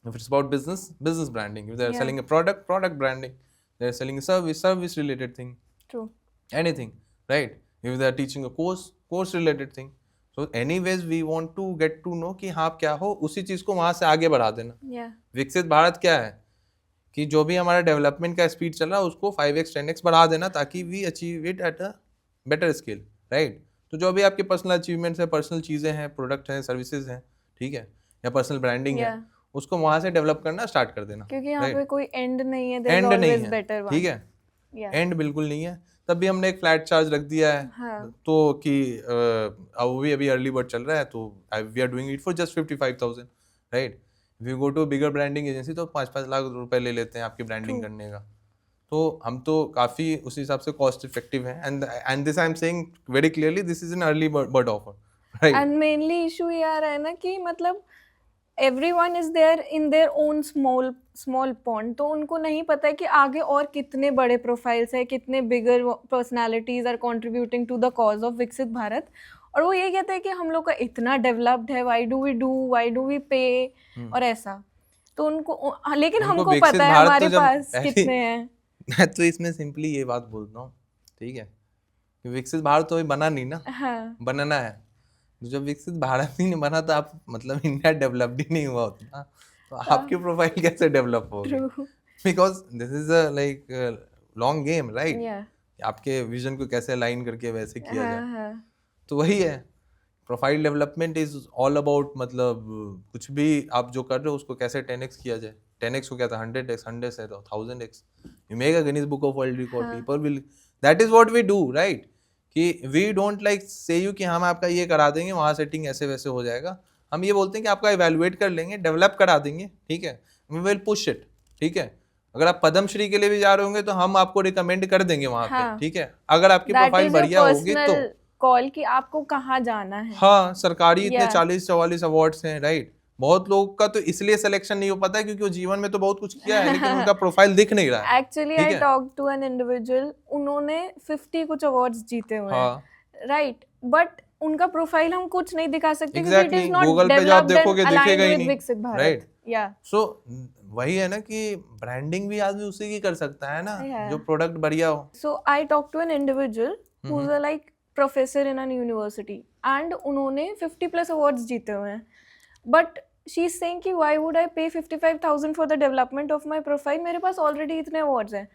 if it's about business branding, if they're selling a product branding, they're selling a service related thing, true, anything, right, if they're teaching a course related thing, so anyways we want to get to know कि हाँ आप क्या हो, उसी चीज को वहां से आगे बढ़ा देना। विकसित भारत क्या है कि जो भी हमारा डेवलपमेंट का स्पीड चल रहा है उसको 5x 10x बढ़ा देना ताकि we achieve it at a better scale, right. तो जो भी आपके पर्सनल अचीवमेंट्स है, पर्सनल चीजें हैं, प्रोडक्ट हैं, सर्विसेज हैं, ठीक है, या पर्सनल ब्रांडिंग है, उसको वहां से डेवलप करना स्टार्ट कर देना, क्योंकि यहाँ पे कोई एंड नहीं है, एंड नहीं है, ठीक है, एंड बिल्कुल नहीं है। तब भी हमने एक फ्लैट चार्ज रख दिया है, तो कि अब भी अभी अर्ली बर्ड चल रहा है तो we are doing it for just 55,000, right. If you go to bigger branding agency तो 5-5 लाख रुपए ले लेते हैं आपकी ब्रांडिंग ट्रू। करने का। तो हम तो काफी उस हिसाब से कॉस्ट इफेक्टिव है, and this I am saying very clearly, this is an early bird offer, right? And mainly issue ये आ रहा है ना कि मतलब everyone is there in their own small small point, तो उनको नहीं पता है कि आगे और कितने बड़े प्रोफाइल्स है, कितने bigger personalities are contributing to the cause of विकसित भारत। और वो ये कहते हैं कि हम लोग का इतना डेवलप्ड है, व्हाई डू वी पे, और ऐसा। तो उनको लेकिन उनको हमको विकसित पता है भारत हमारे तो जब पास पहली कितने हैं। मैं तो इसमें सिंपली ये बात बोलता हूँ, ठीक है, कि विकसित भारत तो अभी बना नहीं ना, हाँ बनाना है। तो जब विकसित भारत ही नहीं बना तो आप मतलब इंडिया डेवलप्ड ही नहीं हुआ उतना, तो आपकी प्रोफाइल कैसे डेवलप होगी? True. Because this is a like long game, right? या आपके विजन को कैसे अलाइन करके वैसे किया जाए, हाँ हाँ तो वही है। Profile development is all about, मतलब कुछ भी आप जो कर रहे हो उसको कैसे 10x किया जाए। 10x को क्या था, 100x, 100 है तो 1000x, you make a Guinness book of world record, हाँ people will, that is what we do, right? कि we don't like say you कि हम आपका ये करा देंगे, वहाँ सेटिंग ऐसे वैसे हो जाएगा। हम ये बोलते हैं कि आपका इवेलुएट कर लेंगे, डेवलप करा देंगे, ठीक है, वी विल पुश इट, ठीक है। अगर आप पद्मश्री के लिए भी जा रहे होंगे तो हम आपको रिकमेंड कर देंगे वहाँ पे, हाँ, ठीक है, अगर आपकी दैट प्रोफाइल इज योर बढ़िया होगी तो। पर्सनल कॉल कि आपको कहाँ जाना है। हाँ, सरकारी इतने या 40-44 अवार्ड्स हैं, राइट? बहुत लोगों का तो इसलिए सिलेक्शन नहीं हो पाता है क्योंकि वो जीवन में तो बहुत कुछ किया है लेकिन उनका प्रोफाइल दिख नहीं रहा है, एक्चुअली ठीक आई है? टॉक टू एन इंडिविजुअल, उन्होंने 50 कुछ अवार्ड्स जीते हुए हैं, हाँ, राइट, बट उनका प्रोफाइल हम कुछ नहीं दिखा सकते क्योंकि it exactly, is not Google पे जब आप डेवलप्ड एंड देखोगे अलाइंड दिखेगा ही विद नहीं, विकसित भारत। राइट? या सो वही है ना कि ब्रांडिंग भी आदमी उसी की कर सकता है ना, या जो प्रोडक्ट बढ़िया हो। So I talk to an individual who is like professor in an university, and उन्होंने 50 प्लस अवार्ड्स जीते हुए हैं, बट शी इज सेइंग कि why would I pay 55,000 for the development of my profile, मेरे पास already इतने awards हैं।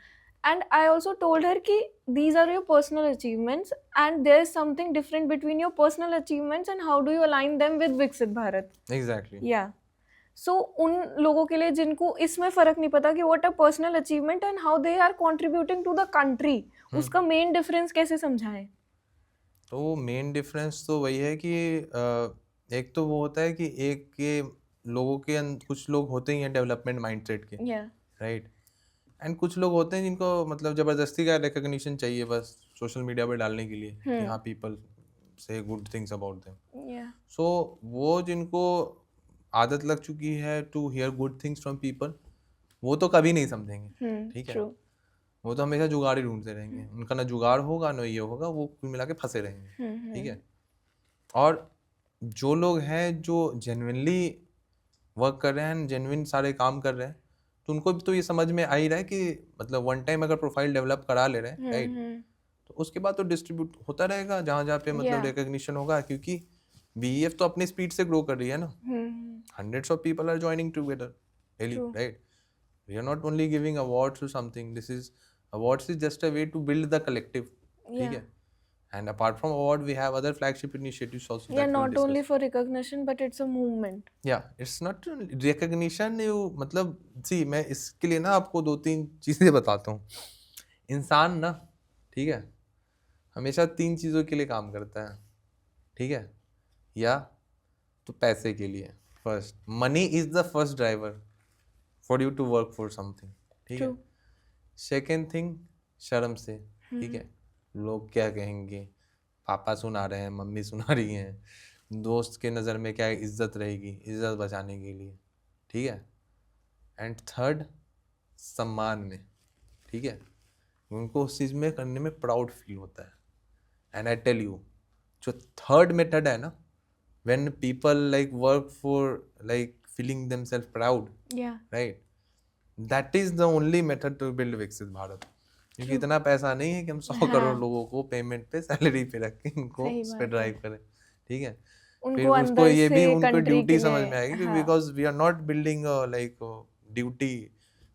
And I also told her कि these are your personal achievements and there is something different between your personal achievements and how do you align them with Viksit Bharat. Exactly, Yeah. So उन लोगों के लिए जिनको इसमें फर्क नहीं पता कि what a personal achievement and how they are contributing to the country, उसका मेन डिफरेंस कैसे समझाएं? तो मेन डिफरेंस तो वही है कि एक तो वो होता है कि एक के लोगों के कुछ लोग होते ही हैं डेवलपमेंट माइंडसेट के, Yeah. राइट? एंड कुछ लोग होते हैं जिनको मतलब जबरदस्ती का रिकग्निशन चाहिए बस सोशल मीडिया पे डालने के लिए कि हाँ people say good things about them. Yeah. So वो जिनको आदत लग चुकी है to hear good things from people, वो तो कभी नहीं समझेंगे, ठीक है? True. वो तो हमेशा जुगाड़ ही ढूंढते रहेंगे, उनका ना जुगाड़ होगा ना ये होगा, वो कुल मिला के फंसे रहेंगे, ठीक है? और जो लोग हैं जो जेन्युइनली वर्क कर रहे हैं, जेन्युइन सारे काम कर रहे हैं, तो उनको भी तो ये समझ में आ ही रहा है कि मतलब वन टाइम अगर प्रोफाइल डेवलप करा ले रहे हैं, राइट, तो उसके बाद तो डिस्ट्रीब्यूट होता रहेगा जहाँ जहाँ पे मतलब Yeah. रिकग्निशन होगा, क्योंकि बीईएफ तो अपनी स्पीड से ग्रो कर रही है ना, hundreds of people are joining together daily, True. right? We are not only giving awards or something, this is awards is just a way to build the collective, ठीक Yeah. है? And apart from award we have other flagship initiatives also Yeah, that we'll not only discuss. for recognition but it's a movement. Yeah, it's not recognition, you मतलब see मैं इसके लिए ना आपको 2-3 चीज़ें बताता हूँ। इंसान ना, ठीक है, हमेशा 3 चीज़ों के लिए काम करता है, ठीक है? या तो पैसे के लिए, first money is the first driver for you to work for something, ठीक है? True. सेकेंड थिंग शर्म से, ठीक है, लोग क्या कहेंगे, पापा सुना रहे हैं, मम्मी सुना रही हैं, दोस्त के नज़र में क्या इज्जत रहेगी, इज्जत बचाने के लिए, ठीक है? एंड थर्ड सम्मान में, ठीक है, उनको उस चीज़ में करने में प्राउड फील होता है। एंड आई टेल यू, जो थर्ड मेथड है ना, when people like work for like feeling themselves proud, Yeah. right, that is the only method to build विकसित भारत। क्योंकि इतना पैसा नहीं है कि हम 100 करोड़ लोगों को पेमेंट पे सैलरी पे रख के इनको सही उस पे बात है। ड्राइव करें, ठीक है? फिर उनको उसको अंदर ये भी से उनको कंट्री ड्यूटी के समझ लिए, में आएगी कि हाँ, because we are not building like duty,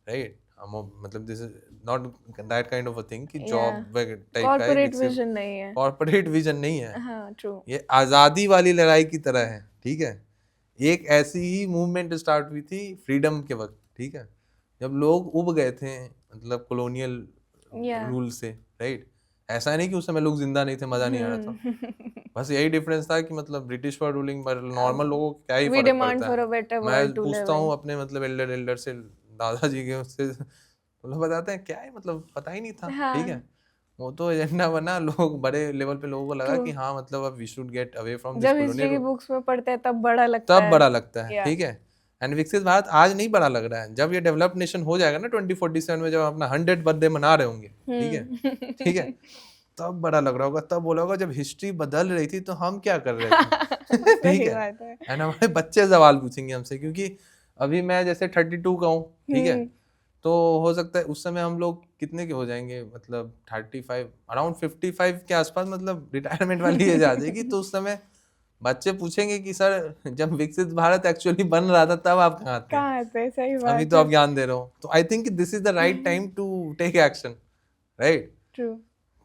right? मतलब this is not that kind of a thing कि जॉब टाइप का है, कॉर्पोरेट विजन नहीं है। कॉर्पोरेट विजन नहीं है, हाँ, ट्रू। ये आज़ादी वाली लड़ाई की तरह है, ठीक है? एक ऐसी ही मूवमेंट स्टार्ट हुई थी फ्रीडम के वक्त, ठीक है, जब लोग उब गए थे मतलब कॉलोनियल Yeah. रूल से, राइट? ऐसा नहीं कि उस समय लोग जिंदा नहीं थे, मजा नहीं आ रहा था, बस यही डिफरेंस था कि मतलब ब्रिटिश वर रूलिंग, पर नॉर्मल लोगों को क्या ही वी फर्क डिमांड पड़ता फॉर है। अ बेटर मैं वर्ल्ड टू लिव पूछता इन। हूँ अपने मतलब एल्डर से, दादाजी के उससे, वो लोग बताते हैं क्या है, मतलब पता ही नहीं था। ठीक है, हाँ, वो तो एजेंडा बना, लोग बड़े लेवल पे लोगों को लगा ट्रू। कि हाँ मतलब अब we should get away from this जब हिस्ट्री कॉलोनियल की रूल, बुक्स में पढ़ते हैं तब बड़ा लगता तब है। बड़ा लगता है। या ठीक है, एंड विकसित भारत आज नहीं बड़ा लग रहा है, जब ये डेवलप्ड नेशन हो जाएगा ना 2047 में, जब हम अपना 100 बर्थडे मना रहे होंगे, ठीक है, ठीक है, तब बड़ा लग रहा होगा, तब बोला होगा जब हिस्ट्री बदल रही थी तो हम क्या कर रहे थे। ठीक सही है, बात है। एंड हमारे बच्चे सवाल पूछेंगे हमसे, क्योंकि अभी मैं जैसे 32 का हूँ, ठीक है, हम्म। तो हो सकता है उस समय हम लोग कितने के हो जाएंगे, मतलब 35, अराउंड 55 के आसपास, मतलब रिटायरमेंट वाली एज आ जाएगी, तो उस समय बच्चे पूछेंगे कि सर जब विकसित भारत एक्चुअली बन रहा था तब आप कहाँ थे, कहाँ थे, सही अभी बात तो है। आप ज्ञान दे रहे हो। तो I think this is the right time to take action, right. True.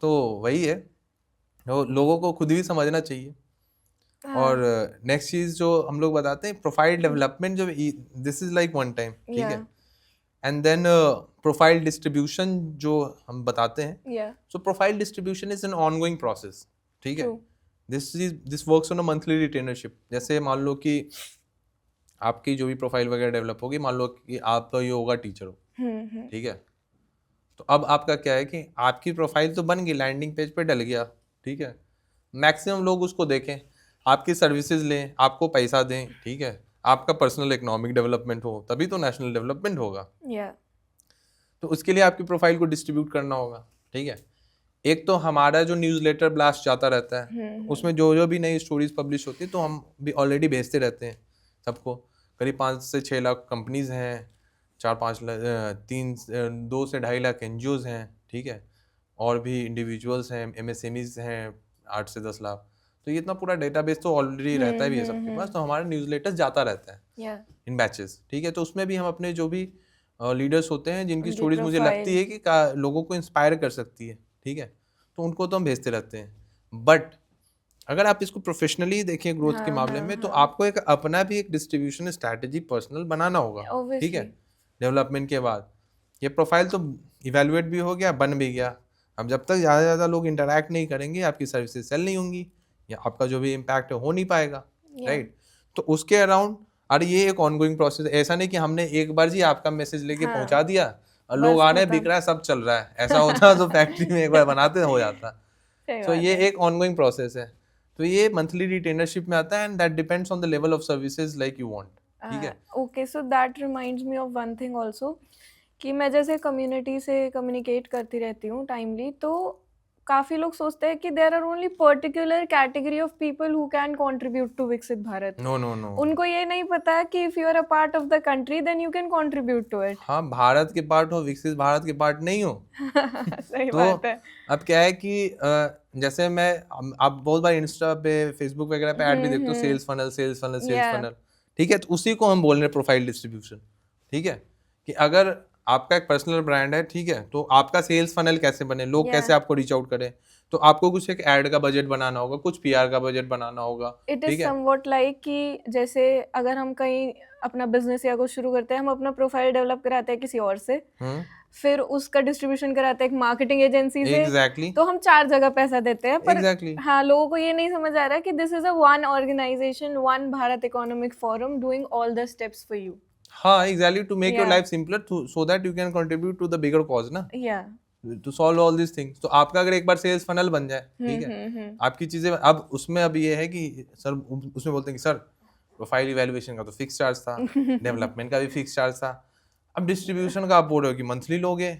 तो वही है, तो लोगों को खुद भी समझना चाहिए। और हाँ। नेक्स्ट चीज जो हम लोग बताते हैं, प्रोफाइल डेवलपमेंट, जो this is like one time, ठीक या है, एंड देन प्रोफाइल डिस्ट्रीब्यूशन जो हम बताते हैं, या so profile distribution is an ongoing process, ठीक है। True. This works on a monthly retainership. जैसे मान लो कि आपकी जो भी प्रोफाइल वगैरह डेवलप होगी, मान लो कि आप तो योगा टीचर हो, हम्म। ठीक है, तो अब आपका क्या है कि आपकी प्रोफाइल तो बन गई, लैंडिंग पेज पे डल गया, ठीक है, मैक्सिमम लोग उसको देखें, आपकी सर्विसेज लें, आपको पैसा दें, ठीक है, आपका पर्सनल इकोनॉमिक डेवलपमेंट हो, तभी तो नेशनल डेवलपमेंट होगा। या तो उसके लिए आपकी प्रोफाइल को डिस्ट्रीब्यूट करना होगा, ठीक है। एक तो हमारा जो न्यूज़लेटर ब्लास्ट जाता रहता है, तो उसमें जो जो भी नई स्टोरीज पब्लिश होती है, तो हम भी ऑलरेडी भेजते रहते हैं सबको। करीब 5 से 6 लाख कंपनीज हैं, 4-5 लाख, 2 से 2.5 लाख NGOs हैं, ठीक है, और भी इंडिविजुअल्स हैं, MSMEs हैं 8 से 10 लाख। तो ये इतना पूरा डेटाबेस तो ऑलरेडी रहता है भी है सबके पास, तो हमारा न्यूज़लेटर जाता रहता है या इन बैचेस, ठीक है। तो उसमें भी हम अपने जो भी लीडर्स होते हैं, जिनकी उनकी स्टोरीज मुझे लगती प्रोफाइल। है कि लोगों को इंस्पायर कर सकती है, ठीक है, तो उनको तो हम भेजते रहते हैं। बट अगर आप इसको प्रोफेशनली देखें ग्रोथ के हाँ मामले हाँ में, तो हाँ, आपको एक अपना भी एक डिस्ट्रीब्यूशन स्ट्रैटेजी पर्सनल बनाना होगा, ठीक है। ऑब्वियसली। डेवलपमेंट के बाद ये प्रोफाइल तो इवेलुएट भी हो गया, बन भी गया। अब जब तक ज़्यादा से ज़्यादा लोग इंटरैक्ट नहीं करेंगे, आपकी सर्विसेज सेल नहीं होंगी, या आपका जो भी इम्पैक्ट है हो नहीं पाएगा, या राइट। तो उसके अराउंड, और ये एक ऑनगोइंग प्रोसेस है, ऐसा नहीं कि हमने एक बार जी आपका मैसेज लेके हाँ, पहुंचा दिया और लोग बस आ रहे हैं, बिक खत्म। रहा है, सब चल रहा है, ऐसा होता तो फैक्ट्री में एक बार बनाते हो जाता। सही सो बात ये है। एक ऑनगोइंग प्रोसेस है। तो ये मंथली रिटेनरशिप में आता है, and that depends on the level of services like you want, ठीक है। Okay, so that reminds me of one thing also, कि मैं जैसे कम्युनिटी से कम्युनिकेट करती रहती हूँ टाइमली, तो काफ़ी लोग सोचते हैं कि there are only particular category of people who can contribute to Viksit Bharat. No no no, उनको ये नहीं पता है कि if you are a part of the country then you can contribute to it. हाँ, भारत के पार्ट हो, विकसित भारत के पार्ट नहीं हो। सही तो बात है। अब क्या है कि जैसे मैं, आप बहुत बार इंस्टा पे, फेसबुक वगैरह पे ऐड भी देखते हो, sales funnel, sales funnel, sales या फनल, ठीक है। तो उसी को हम बोल रहे हैं प्रोफाइल डिस्ट्रीब्यूशन, ठीक है। कि अगर आपका एक पर्सनल ब्रांड है, ठीक है, तो आपका सेल्स फनल कैसे बने, लोग या कैसे आपको रीच आउट करें, तो आपको कुछ एक ऐड का बजट बनाना होगा, कुछ PR का बजट बनाना होगा, इट इज़ ठीक है। समवॉट लाइक कि जैसे अगर हम कहीं अपना बिजनेस या कुछ शुरू करते हैं, हम अपना प्रोफाइल डेवलप कराते हैं किसी और से, हम्म, फिर उसका डिस्ट्रीब्यूशन कराते हैं एक मार्केटिंग एजेंसी से, एग्जैक्टली, तो हम 4 जगह पैसा देते हैं। पर एग्जैक्टली, हाँ, लोगों को ये नहीं समझ आ रहा कि this is a one organisation, one Bharat economic Forum doing all the steps for you. हाँ एग्जैक्टली, टू मेक योर या life simpler, so that you can contribute to the bigger cause ना, या to solve all this things. तो आपका अगर एक बार sales funnel बन जाए, ठीक है, आपकी चीजें अब उसमें, अब ये है कि सर, उसमें बोलते हैं कि सर प्रोफाइल इवैल्यूएशन का तो फिक्स चार्ज था, डेवलपमेंट का भी फिक्स चार्ज था, अब डिस्ट्रीब्यूशन का आप बोल रहे हो कि मंथली लोगे,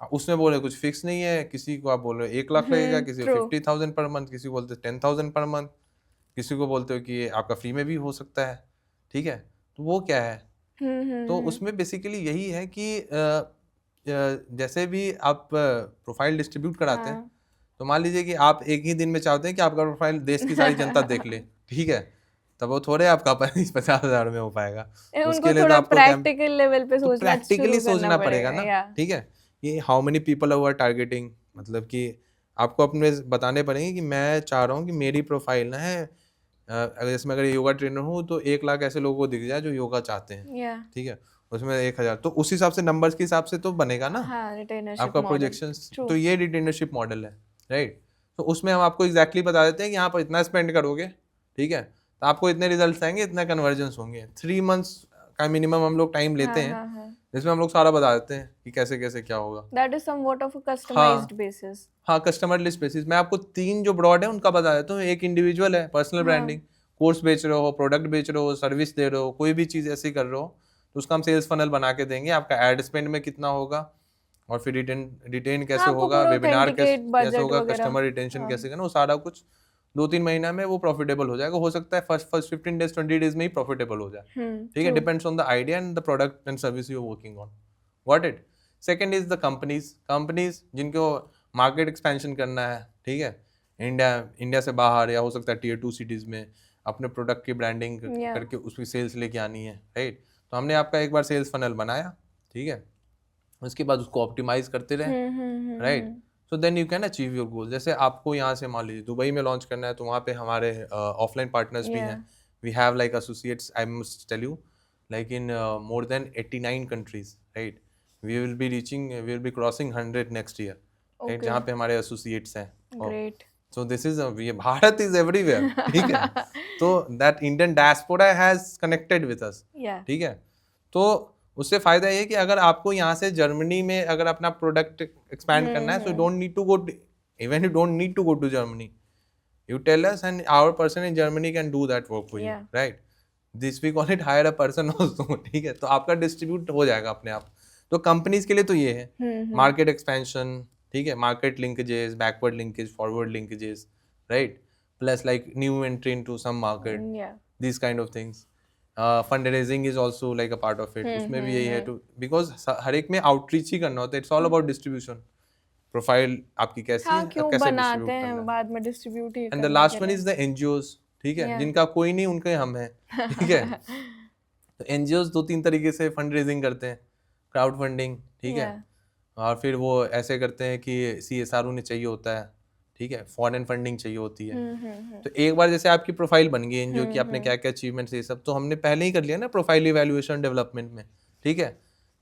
उसमें बोल रहे हो कुछ फिक्स नहीं है, किसी को आप बोल रहे हो 1 लाख लगेगा, किसी को ट्रू। 50,000 पर मंथ, किसी को बोलते हो 10,000 पर मंथ, किसी को बोलते हो कि ये आपका फ्री में भी हो सकता है, ठीक है। तो वो क्या है, तो उसमें बेसिकली यही है कि जैसे भी आप प्रोफाइल डिस्ट्रीब्यूट कराते हैं, हाँ, तो मान लीजिए कि आप एक ही दिन में चाहते हैं कि आपका प्रोफाइल देश की सारी जनता देख ले, ठीक है, तब वो थोड़े आपका 50,000 में हो पाएगा। उनको उसके लिए तो थोड़ा आपको प्रैक्टिकल लेवल पे तो सोचना प्रैक्टिकली शुरू करना सोचना पड़ेगा पड़ेगा। ना, या ठीक है। ये how many people are targeting, मतलब कि आपको अपने बताने पड़ेंगे कि मैं चाह रहा हूँ कि मेरी प्रोफाइल ना है, अगर इसमें अगर योगा ट्रेनर हूँ तो 1 लाख ऐसे लोगों को दिख जाए जो योगा चाहते हैं, या ठीक है, उसमें 1,000, तो उस हिसाब से नंबर्स के हिसाब से तो बनेगा ना हाँ, रिटेनरशिप आपका मॉडल। प्रोजेक्शंस। ट्रू। तो ये रिटेनरशिप मॉडल है, राइट। तो उसमें हम आपको एग्जैक्टली बता देते हैं कि यहाँ पर इतना स्पेंड करोगे, ठीक है, तो आपको इतने रिजल्ट्स आएंगे, इतना कन्वर्जन्स होंगे। 3 मंथ्स का मिनिमम हम लोग टाइम लेते हाँ हैं, हाँ हाँ, जिसमें हम लोग सारा बता देते हैं कि कैसे कैसे क्या होगा। That is somewhat of a customised हाँ बेसिस। हाँ, कस्टमर लिस्ट बेसिस। मैं आपको 3 जो ब्रॉड है उनका बता देता हूँ। एक इंडिविजुअल है, पर्सनल ब्रांडिंग, कोर्स बेच रहे हो, प्रोडक्ट बेच रहे हो, सर्विस दे रहे हो, कोई भी चीज़ ऐसी कर रहे हो, तो उसका हम सेल्स फनल बना के देंगे। आपका एड स्पेंड में कितना होगा, और फिर रिटेन कैसे आपको होगा, पूरा वेबिनार ऑथेंटिकेट कैसे बजट होगा, वगैरह। कस्टमर रिटेंशन हाँ, कैसे करना, वो सारा कुछ 2-3 महीना में वो प्रॉफिटेबल हो जाएगा। हो सकता है फर्स्ट 15 डेज 20 डेज में ही प्रॉफिटेबल हो जाए, ठीक है, true. Depends on the idea and the product and service you are working on. What it. Second is the companies जिनको मार्केट एक्सपेंशन करना है, ठीक है, इंडिया से बाहर, या हो सकता है टियर 2 सिटीज में अपने प्रोडक्ट की ब्रांडिंग या करके उसकी सेल्स लेके आनी है, राइट। तो हमने आपका एक बार सेल्स फनल बनाया, ठीक है, उसके बाद उसको ऑप्टिमाइज करते रहे, right. So then you can achieve your goal. जैसे आपको यहाँ से मान लीजिए दुबई में लॉन्च करना है, तो वहाँ पे हमारे ऑफलाइन पार्टनर्स भी या हैं। We have like associates, I must tell you, like in more than 89 countries, right. We will be crossing 100 next year, right, okay, जहाँ पे हमारे एसोसिएट्स हैं। ग्रेट। सो दिस इज ये भारत इज एवरीवेयर, ठीक है। तो that Indian diaspora has connected with us, या ठीक है। तो उससे फायदा ये है कि अगर आपको यहाँ से जर्मनी में अगर अपना प्रोडक्ट एक्सपैंड करना है, so don't need to go, even you don't need to go to Germany, you tell us and our person in Germany can do that work for you, Yeah. right? This we call it hire a person also, ठीक है। तो आपका distribute हो जाएगा अपने आप। तो companies के लिए तो ये है मार्केट एक्सपेंशन, ठीक है, market linkages, backward linkage, forward linkages, right, plus like new entry into some market, या these kind of things. Fund raising is also like a part of it. उसमें भी यही है टू, बिकॉज हर एक में outreach ही करना होता है। It's all about distribution, profile आपकी कैसी हाँ, है, क्यों कैसे बनाते डिस्ट्रीब्यूट करना हैं है। बाद में डिस्ट्रीब्यूट ही एंड द करने लास्ट के वन लिए। इज द एनजीओज, ठीक है, Yeah. जिनका कोई नहीं उनके हम हैं, ठीक है। तो एनजीओज 2-3 तरीके से फंड रेजिंग करते हैं, क्राउड फंडिंग, ठीक है, Yeah. और फिर वो ऐसे करते हैं कि CSR उन्हें चाहिए होता है, ठीक है, फॉरेन फंडिंग चाहिए होती है। तो एक बार जैसे आपकी प्रोफाइल बन गई एनजीओ की, आपने क्या क्या अचीवमेंट्स ये सब तो हमने पहले ही कर लिया ना प्रोफाइल इवैल्यूएशन डेवलपमेंट में, ठीक है।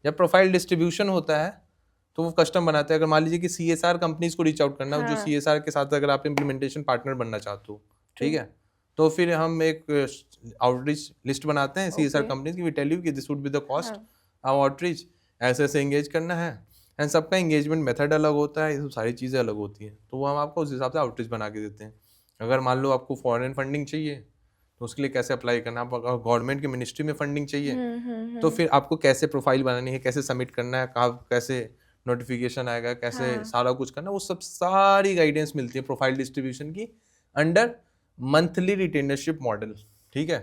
जब प्रोफाइल डिस्ट्रीब्यूशन होता है तो वो कस्टम बनाते हैं। अगर मान लीजिए कि CSR कंपनीज को रीच आउट करना हो, जो हाँ। CSR के साथ अगर आप इम्प्लीमेंटेशन पार्टनर बनना चाहते हो, ठीक True. है, तो फिर हम एक आउटरीच लिस्ट बनाते हैं CSR Okay. कंपनीज की, वी टेल यू कि this would be the cost हाँ. ऑफ आउटरीच, ऐसे ऐसे एंगेज करना है, एंड सबका एंगेजमेंट मेथड अलग होता है, ये सब सारी चीज़ें अलग होती हैं। तो वो हम आपको उस हिसाब से आउटरीच बना के देते हैं। अगर मान लो आपको फॉरेन फंडिंग चाहिए तो उसके लिए कैसे अप्लाई करना, आप गवर्नमेंट की मिनिस्ट्री में फंडिंग चाहिए तो फिर आपको कैसे प्रोफाइल बनानी है, कैसे सबमिट करना है, कहाँ कैसे नोटिफिकेशन आएगा, कैसे हाँ. सारा कुछ करना, वो सब सारी गाइडेंस मिलती है प्रोफाइल डिस्ट्रीब्यूशन की अंडर मंथली रिटेनरशिप मॉडल, ठीक है।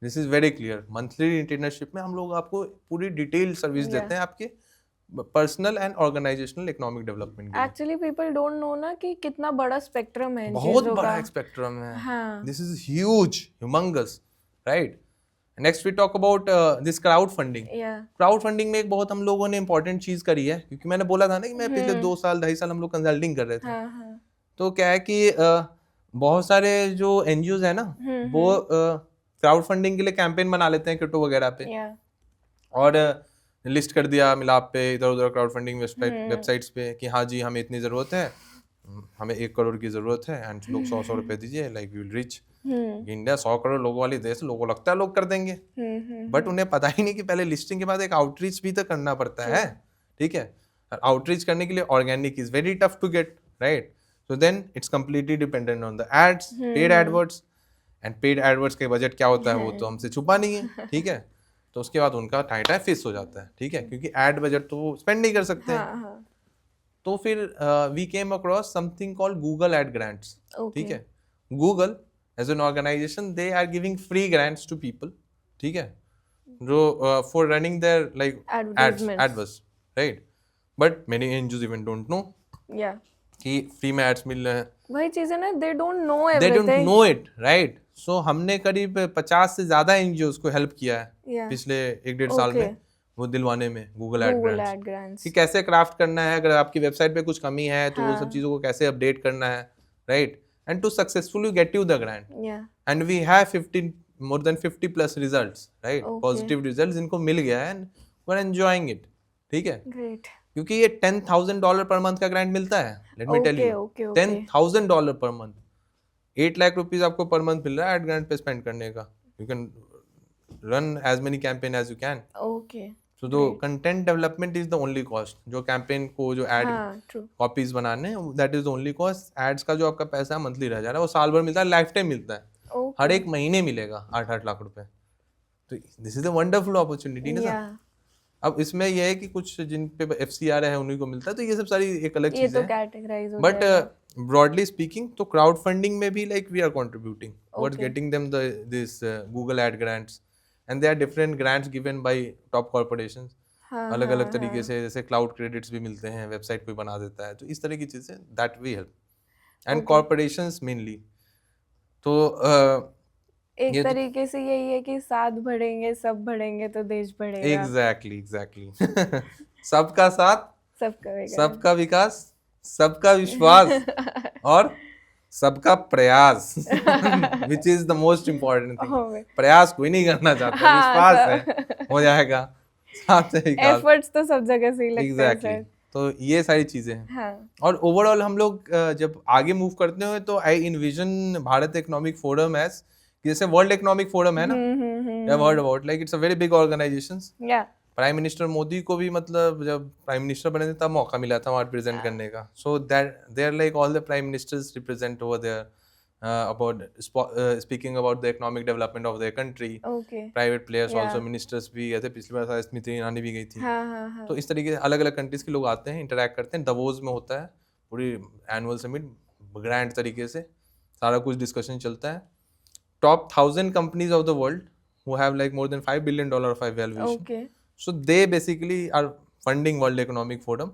This is very clear. Monthly रिटेनरशिप में हम लोग आपको पूरी डिटेल सर्विस Yeah. देते हैं आपके personal and organisational economic development के लिए। एक्चुअली पीपल डोंट नो ना कि कितना बड़ा स्पेक्ट्रम है इन बहुत चीजों बड़ा का। स्पेक्ट्रम है, हाँ. This is huge, humongous, right. Next we talk about this crowd funding. Yeah. Crowd funding में एक बहुत हम लोगों ने इंपॉर्टेंट चीज करी है, क्योंकि मैंने बोला था ना कि मैं पिछले 2 साल 2.5 साल हम लोग कंसल्टिंग कर रहे थे। हाँ हाँ. तो क्या है कि बहुत सारे जो एनजीओज है ना, वो क्राउड फंडिंग के लिए कैंपेन बना लेते हैं क्रिप्टो वगैरह पे, Yeah. और लिस्ट कर दिया मिलाप पे, इधर उधर क्राउड फंडिंग वेबसाइट्स पे कि हाँ जी हमें इतनी ज़रूरत है, हमें 1 करोड़ की ज़रूरत है, एंड लोग 100 रुपए दीजिए, like we will reach. India 100 crore लोगों वाली देश, लोगों को लगता है लोग कर देंगे, बट उन्हें पता ही नहीं कि पहले लिस्टिंग के बाद एक आउटरीच भी तो करना पड़ता है, ठीक है। आउटरीच करने के लिए organic is very tough to get, right. So then it's completely dependent on the ads, paid AdWords, and paid AdWords के बजट क्या होता है वो तो हमसे छुपा नहीं है, ठीक है। तो उसके बाद उनका टाइम फिक्स हो जाता है, ठीक है, क्योंकि एड बजट तो वो स्पेंड नहीं कर सकते हैं। हाँ हाँ. तो फिर we came across something called Google ad grants, ठीक Okay. है। Google as an organization they are giving free grants to people, ठीक है, जो for running their like Advertisements. Adverts, right. But many NGOs even don't know Yeah. कि free में ads मिल रहे हैं, वही चीज है ना, they don't know they don't everything. Know it, right. So हमने करीब 50 से ज्यादा एनजीओज को हेल्प किया है Yeah. पिछले 1-1.5 साल Okay. में वो दिलवाने में Google ad Google grants, ad grants. कि कैसे क्राफ्ट करना है, अगर आपकी वेबसाइट पे कुछ कमी है तो वो हाँ. सब चीज़ों को कैसे अपडेट करना है, right, and to successfully get you the grant. Yeah. And we have more than 50 plus results, right, Okay. Positive results इनको मिल गया है, and we are enjoying it, ठीक है। Great. क्योंकि ये $10,000 पर मंथ का ग्रांट मिलता है. Let me tell okay you, okay okay $10,000 per month. 8 lakh rupees आपको पर मंथ मिल रहा है एड ग्रांट पे स्पेंड करने का. You can run as many campaign as you can. Okay so the content development is the only cost. जो campaign को जो ad हाँ ट्रू कॉपीज बनाने, that is the only cost. Ads का जो आपका पैसा मंथली रह जा रहा है वो साल भर मिलता है, लाइफ टाइम मिलता है. हर ओके एक महीने मिलेगा 8-8 लाख रुपए. तो this is a wonderful opportunity ना सर. या अब इसमें यह है कि कुछ जिन पे FCR है उन्हीं को मिलता है, तो ये सब सारी एक अलग ये चीज तो है. कैटेगराइज हो बट जाएगा ब्रॉडली स्पीकिंग तो क्राउड फंडिंग में भी like we are contributing towards okay getting them this Google ad grants, and there are different grants given by top corporations. हाँ अलग अलग हाँ तरीके हाँ से, जैसे क्लाउड क्रेडिट्स भी मिलते हैं, वेबसाइट कोई बना देता है, तो इस तरह की चीजें that we help. And okay corporations mainly. तो एक ये तो तरीके से यही है कि साथ बढ़ेंगे सब बढ़ेंगे तो देश बढ़ेगा एग्जैक्टली सबका साथ, सबका विकास सबका विकास, सबका विश्वास और सबका प्रयास which is the most important thing. होवे प्रयास कोई नहीं करना चाहता, हाँ विश्वास है हो जाएगा. साथ से विकास. एफर्ट्स तो सब जगह से ही लगते हैं एग्जैक्टली. सर तो ये सारी चीजें हैं. हाँ और ओवरऑल हम लोग जब आगे मूव करते हैं तो I envision Bharat economic Forum as, जैसे वर्ल्ड इकोनॉमिक फोरम है ना, या world about like it's a very big organization. या प्राइम मिनिस्टर मोदी को भी मतलब जब प्राइम मिनिस्टर बने थे तब मौका मिला था वहाँ रिप्रेजेंट करने का. So that they are like all the prime ministers represent over there about speaking about the economic development of their country. Okay private players या आल्सो, मिनिस्टर्स भी गए थे. पिछली बार शायद स्मृति ईरानी भी गई थी. हाँ हाँ हाँ तो इस तरीके से अलग अलग कंट्रीज के लोग आते हैं, इंटरेक्ट करते हैं. दवोस में होता है पूरी एनुअल समिट, ग्रैंड तरीके से सारा कुछ डिस्कशन चलता है. Top 1000 companies of the world who have like more than $5 billion of valuation. Okay So they basically are funding World Economic Forum,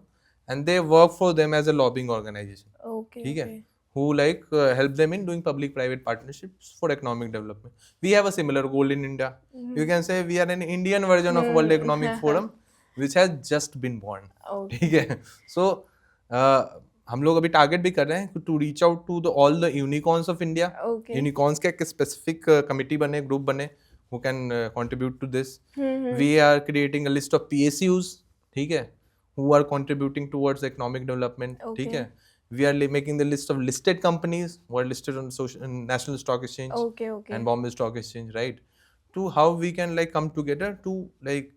and they work for them as a lobbying organization. Okay ठीक है, okay who like help them in doing public-private partnerships for economic development. We have a similar goal in India. You can say we are an Indian version of World Economic Forum, which has just been born. Okay ठीक है. So हम लोग अभी target भी कर रहे हैं to reach out to the all the unicorns of India. Okay unicorns का एक स्पेसिफिक कमिटी बने, ग्रुप बने, who can contribute to this. We are creating a list of PSUs, ठीक है, who are contributing towards economic development. ठीक Okay. है. We are making the list of listed companies who are listed on National Stock Exchange okay okay and Bombay Stock Exchange, right? To how we can like come together to like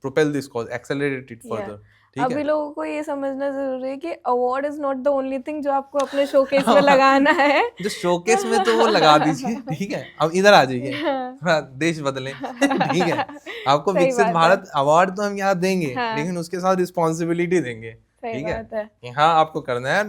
propel this cause, accelerate it further. ठीक अभी है. लोगों को ये समझना जरूरी है कि award is not the only thing जो आपको अपने शोकेस में लगाना है. जो शोकेस में तो वो लगा दीजिए. ठीक है, अब इधर आ जाइए, हाँ, थोड़ा देश बदलें. ठीक है, आपको सही विकसित बात है. भारत अवार्ड तो हम यहाँ देंगे, हाँ. लेकिन उसके साथ रिस्पॉन्सिबिलिटी देंगे. सही ठीक है, बात है. यहाँ आपको करना है.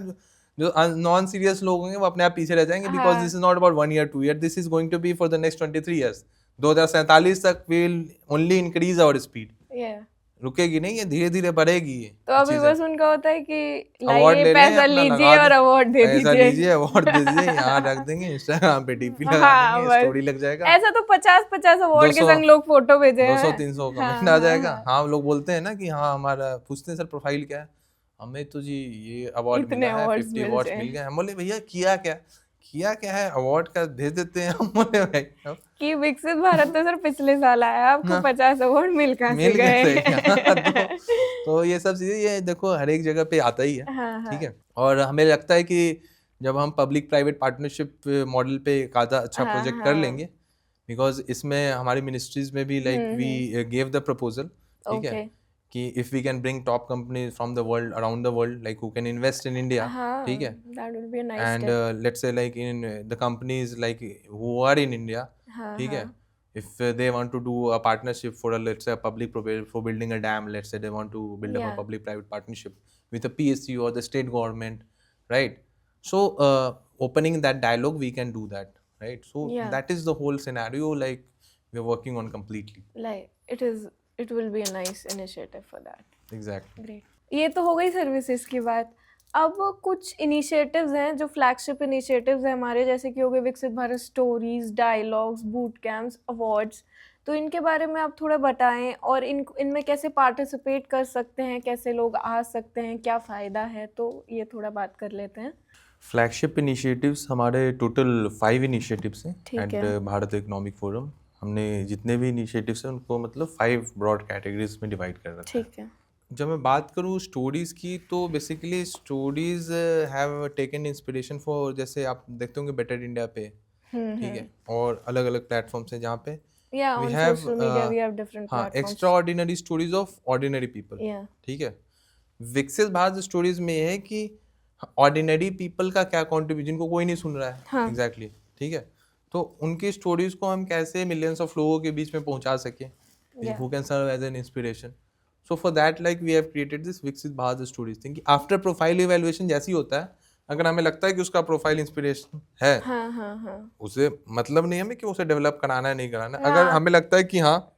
जो नॉन सीरियस लोग होंगे वो अपने आप पीछे रह जाएंगे, बिकॉज हाँ. This is not about 1 year 2 year, this is going to be for the next 23 years. 2047 तक will only increase our speed. Yeah. रुकेगी नहीं, ये धीरे धीरे बढ़ेगी. ये तो अभी चीजें बस उनका होता है कि अवार्ड लाइए ले लें, पैसा अपना लीजिए लगा और दें. अवार्ड दे पैसा दीजिए. लीजिए, अवार्ड दे दीजिए, यहाँ रख देंगे, इंस्टाग्राम पे डीपी लगा हाँ देंगे, बस स्टोरी लग जाएगा. ऐसा तो 50-50 अवार्ड के 200 संग लोग फोटो भेजे हैं. 200-300 कमेंट आ जाएगा. हाँ, लोग बोलते हैं ना कि हाँ हमारा, पूछते हैं सर प्रोफाइल क्या है, हमें तो जी ये अवार्ड इतने मिला है, awards 50 मिल अवार्ड्स गए. मिल गए. हम बोले भैया किया क्या है, अवार्ड का भेज देते हैं. हम बोले भाई कि विकसित भारत तो सर पिछले साल आया, आपको हाँ. 50 अवार्ड मिल कहाँ से मिल गए गए. थे. तो ये सब चीजें, ये देखो हर एक जगह पे आता ही है. हाँ हाँ ठीक है. और हमें लगता है कि जब हम पब्लिक प्राइवेट पार्टनरशिप मॉडल पे एक आधा अच्छा हाँ, प्रोजेक्ट कर हाँ. लेंगे, बिकॉज इसमें हमारी मिनिस्ट्रीज में भी like we gave the proposal. ठीक है, ओके. कि if we can bring top companies from the world, around the world, like who can invest in India. हाँ, ठीक है. that would be a nice And step. let's say like in the companies like who are in India, हाँ ठीक है, हाँ if they want to do a partnership for a, let's say a public for building a dam, let's say they want to build up a Yeah. public private partnership with a PSU or the state government, right? So opening that dialogue, we can do that, right? So Yeah. that is the whole scenario like we're working on completely. like it will be a nice initiative for that. Exactly. Great. ये तो हो गई services की बात. अब कुछ initiatives हैं जो फ्लैगशिप इनिशिएटिव्स हैं हमारे, जैसे कि हो गए विकसित Bharat stories, dialogues, boot camps, awards. तो इनके बारे में आप थोड़ा बताएं, और इनमें कैसे पार्टिसिपेट कर सकते हैं, कैसे लोग आ सकते हैं, क्या फ़ायदा है, तो ये थोड़ा बात कर लेते हैं. फ्लैगशिप इनिशिएटिव्स हमारे टोटल 5 इनिशिएटिव्स हैं ठीक एट है. Bharat economic forum. हमने जितने भी इनिशिएटिव्स हैं उनको मतलब 5 ब्रॉड कैटेगरीज में डिवाइड कर रखा है. ठीक है. जब मैं बात करूँ स्टोरीज की तो basically stories have taken inspiration for, जैसे आप देखते होंगे बेटर इंडिया पे, ठीक है, और अलग अलग प्लेटफॉर्म्स हैं जहाँ पे Yeah, we on have social media we have different हाँ platforms. Extraordinary stories of ordinary people, Yeah. ठीक है। विकसित भारत स्टोरीज में ये है कि ऑर्डिनरी पीपल का क्या कॉन्ट्रीब्यूशन, जिनको कोई नहीं सुन रहा है, हाँ. एग्जैक्टली, ठीक है, तो उनकी स्टोरीज को हम कैसे मिलियंस ऑफ लोगों के बीच में पहुंचा सके, who can serve as an inspiration. So for that like we have created this Viksit Bharat stories thing. After profile evaluation जैसी होता है, अगर हमें लगता है कि उसका प्रोफाइल इंस्पिरेशन है, हाँ. उसे मतलब नहीं हमें कि उसे डेवलप कराना है नहीं कराना है। हाँ. अगर हमें लगता है कि हाँ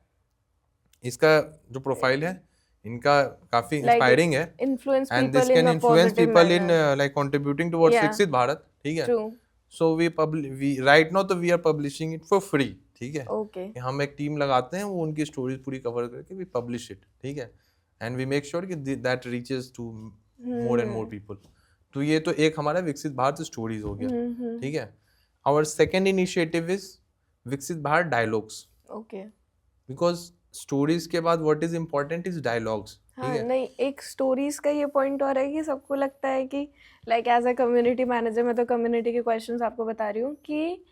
इसका जो प्रोफाइल है इनका काफी Like इंस्पायरिंग है influence and this people can in a influence positive people in manner. Like contributing towards Yeah. Viksit Bharat, ठीक है। True. So we right now तो we are publishing it for free, ठीक है। Okay. कि हम एक टीम लगाते हैं, वो उनकी स्टोरीज पूरी कवर करके वी पब्लिश इट, ठीक है, एंड वी मेक श्योर कि that reaches to more and more people. तो ये तो एक हमारा विकसित भारत स्टोरीज हो गया, ठीक है। आवर सेकेंड इनिशिएटिव इज विकसित Bharat dialogues, Okay. Because stories के बाद what is important is dialogues, ठीक हाँ है। नहीं, एक स्टोरीज का ये पॉइंट और है कि सबको लगता है कि like as a community manager, मैं तो कम्युनिटी के क्वेश्चंस आपको बता रही हूँ कि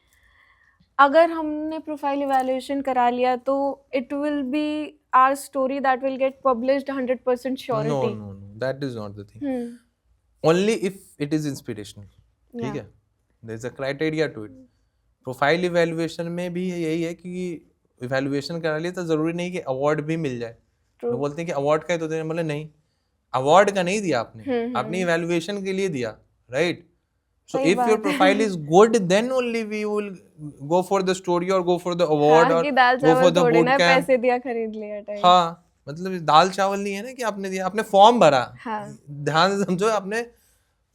अगर हमने प्रोफाइल इवैल्यूएशन करा लिया तो it will be our story that will get published 100% no surety. No no, that is not the thing, only if it is inspirational, ठीक है। There is a criteria to it. Profile evaluation में भी यही है कि evaluation करा लिया तो जरूरी नहीं कि अवार्ड भी मिल जाए। लोग बोलते हैं कि अवार्ड का है तो देना, मतलब नहीं, अवार्ड का नहीं दिया आपने, आपने इवैल्यूएशन के लिए दिया, right. So if your profile is good then only we will go for the story और गो फॉर द अवार्ड और कि दाल गो फॉर चावल द थोड़ी बूट ना कैंप। पैसे दिया खरीद लिया टाइप. हाँ, मतलब दाल चावल नहीं है ना कि आपने दिया, आपने फॉर्म भरा, हाँ. ध्यान से समझो, आपने